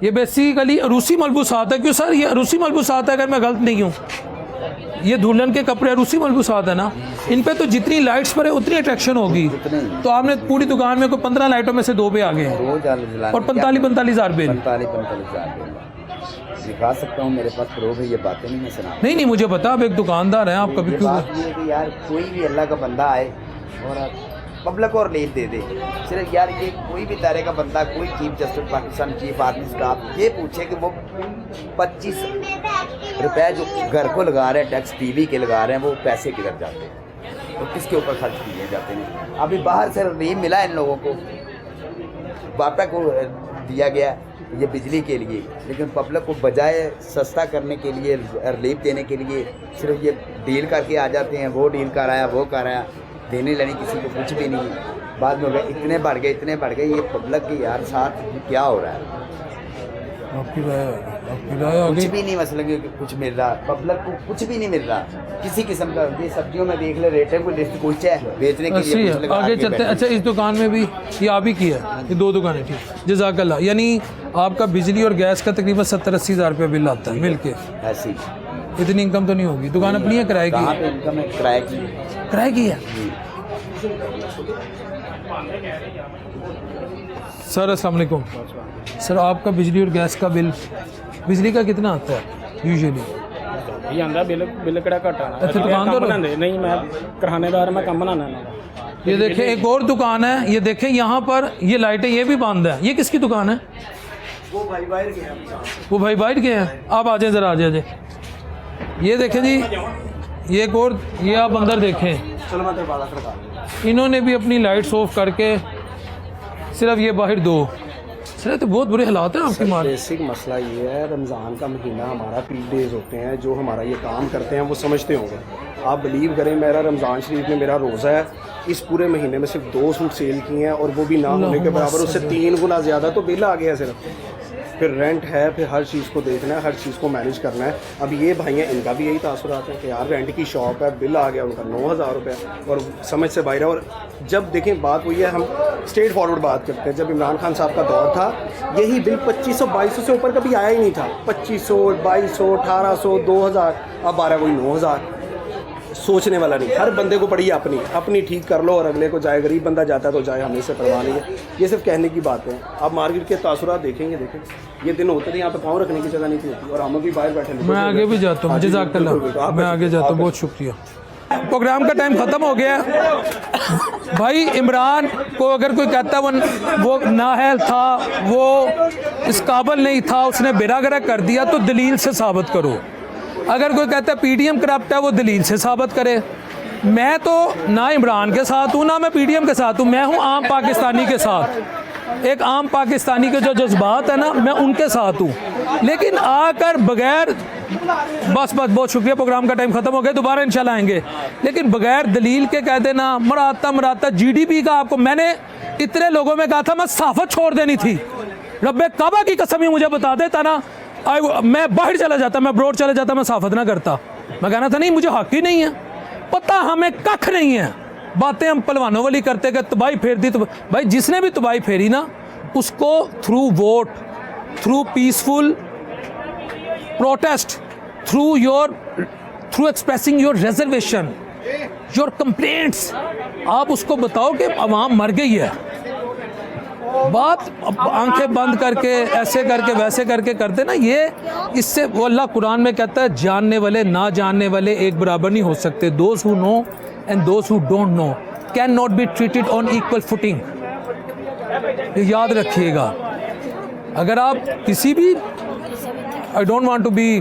ये बेसिकली रूसी मलबूसात है। क्यों सर ये रूसी मलबूसात है अगर मैं गलत नहीं हूँ? ये दुल्हन के कपड़े रूसी मलबूसात है ना, इन पे तो जितनी लाइट्स पर है उतनी अट्रैक्शन होगी। तो आपने पूरी दुकान में कोई 15 लाइटों में से 2 पे आ गए हैं और 45 हज़ार बिल। 45,000 दिखा सकता हूँ, मेरे पास प्रूफ है, ये बातें नहीं मैं सुना। नहीं मुझे पता, आप एक दुकानदार हैं, आप कभी क्यों बात ये है कि यार कोई भी अल्लाह का बंदा आए और पब्लिक और लीड दे दे, सिर्फ यार ये कोई भी तरह का बंदा, कोई chief justice Pakistan, chief army staff ये पूछे कि वो 25 रुपए जो घर को लगा रहे हैं, टैक्स टीवी के लगा रहे हैं, वो पैसे किधर जाते हैं और किसके ऊपर खर्च किए जाते हैं। अभी बाहर से रिलीफ मिला है इन लोगों को, बापा को दिया गया ये बिजली के लिए, लेकिन पब्लिक को बजाय सस्ता करने के लिए, रिलीफ देने के लिए सिर्फ ये डील करके आ जाते हैं, वो डील कराया, वो कराया, देने लेने किसी को कुछ भी नहीं। बाद में हो गया इतने बढ़ गए, ये पब्लिक के यार साथ क्या हो रहा है? आपकी राय कुछ भी नहीं, मसला कि कुछ मिल रहा, पब्लिक को कुछ भी नहीं मिल रहा किसी किस्म का। ये सब्जियों में देख ले, रेटें कोई लिस्ट कुछ है बेचने के लिए, कुछ लगा आगे चलते हैं। अच्छा, इस दुकान में भी ये आप ही किया है, ये 2 दुकानें, ठीक, जज़ाकल्लाह। यानी आपका बिजली और गैस का तकरीबन 70-80 हज़ार रुपया बिल आता है मिल के। ऐसी इतनी इनकम तो नहीं होगी। दुकान अपनी है, किराए की? कहाँ पे इनकम है? किराए की है। सर अस्सलाम वालेकुम। सर आपका बिजली और गैस का बिल, बिजली का कितना आता है यूजुअली? ये आंदा बिल कड़ा घटा ना। अच्छा, दुकानदार नहीं, मैं करानेदार, मैं काम बनाना। ये देखें एक और दुकान है, ये देखें यहाँ पर ये लाइटें ये भी बंद है। ये किसकी दुकान है? वो भाई बाहर के हैं। आप आ जाए ज़रा, आ जाए। ये देखें जी, ये एक और, ये आप अंदर देखें, इन्होंने भी अपनी लाइट्स ऑफ करके सिर्फ ये बाहर 2, सिर्फ तो बहुत बुरे हालात हैं आपके माल। बेसिक मसला ये है, रमज़ान का महीना हमारा पीक डेज होते हैं, जो हमारा ये काम करते हैं वो समझते होंगे। आप बिलीव करें, मेरा रमज़ान शरीफ में मेरा रोज़ा है, इस पूरे महीने में सिर्फ 2 सूट सेल किए हैं और वो भी ना होने के बराबर, उससे 3 गुना ज़्यादा तो बिल आ गया सिर्फ। फिर रेंट है, फिर हर चीज़ को देखना है, हर चीज़ को मैनेज करना है। अब ये भाई हैं, इनका भी यही तासुरात है कि यार रेंट की शॉप है, बिल आ गया उनका 9,000 रुपये और समझ से बाहर है। और जब देखें बात वही है, हम स्ट्रेट फॉरवर्ड बात करते हैं, जब इमरान खान साहब का दौर था यही बिल 2500-2200 से ऊपर कभी आया ही नहीं था। 2500, 2200, 1800, 2000, अब आ रहा है वही 9,000। सोचने वाला नहीं, हर बंदे को पड़ी अपनी ठीक कर लो और अगले को जाए, गरीब बंदा जाता है तो जाए, हमें से परवाह नहीं है। ये सिर्फ कहने की बात है। आप मार्केट के तासुरात देखेंगे, ये दिन होते थे यहाँ पे पाँव रखने की जगह नहीं थी होती और हम भी बाहर बैठे। मैं आगे भी जाता हूँ, जज़ाकल्लाह, मैं आगे जाता हूँ, बहुत शुक्रिया। प्रोग्राम का टाइम ख़त्म हो गया भाई। इमरान को अगर कोई कहता वो नाअहल था, वो इस काबिल नहीं था, उसने बेरागरा कर दिया, तो दलील से साबित करो। अगर कोई कहता है पीडीएम करप्ट है, वो दलील से साबित करे। मैं तो ना इमरान के साथ हूँ, ना मैं पीडीएम के साथ हूँ, मैं हूँ आम पाकिस्तानी के साथ। एक आम पाकिस्तानी के जो जज्बात है ना, मैं उनके साथ हूँ। लेकिन आकर बगैर बस बहुत शुक्रिया, प्रोग्राम का टाइम ख़त्म हो गया, दोबारा इंशाल्लाह आएंगे। लेकिन बगैर दलील के कह देना मराता जीडीपी का, आपको मैंने इतने लोगों में कहा था मैं सहाफ़त छोड़ देनी थी, रब्बे काबा की कसम ही मुझे बता देता ना, मैं बाहर चला जाता, मैं ब्रॉड चला जाता, मैं सहाफ़त ना करता। मैं कहना था नहीं, मुझे हक ही नहीं है, पता हमें कख नहीं है। बातें हम पहलवानों वाली करते कि तबाही फेर दी, तो भाई जिसने भी तबाही फेरी ना, उसको through vote, through peaceful protest, through expressing your reservation, your complaints, आप उसको बताओ कि अवाम मर गई है। बात आंखें बंद करके, ऐसे करके, वैसे करके करते ना, ये इससे वो अल्लाह कुरान में कहता है जानने वाले ना जानने वाले एक बराबर नहीं हो सकते। Those who know and those who don't know can not be treated on equal footing. याद रखिएगा। अगर आप किसी भी, I don't want to be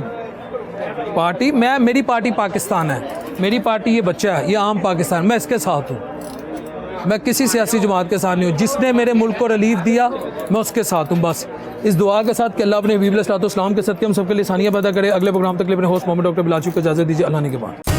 party, मेरी पार्टी पाकिस्तान है, मेरी पार्टी ये बच्चा है, ये आम पाकिस्तान, मैं इसके साथ हूँ। मैं किसी सियासी जमात के साथ नहीं हूँ। जिसने मेरे मुल्क को रिलीफ दिया मैं उसके साथ हूँ। बस इस दुआ के साथ कि अल्लाह अपने हबीब अलैहिस्सलाम के सदक़े हम सबके लिए आसानियाँ पैदा करे। अगले प्रोग्राम तक के लिए अपने होस्ट मोहम्मद डॉक्टर बिलाचू को इजाज़त दीजिए। अल्लाह ने के बाद।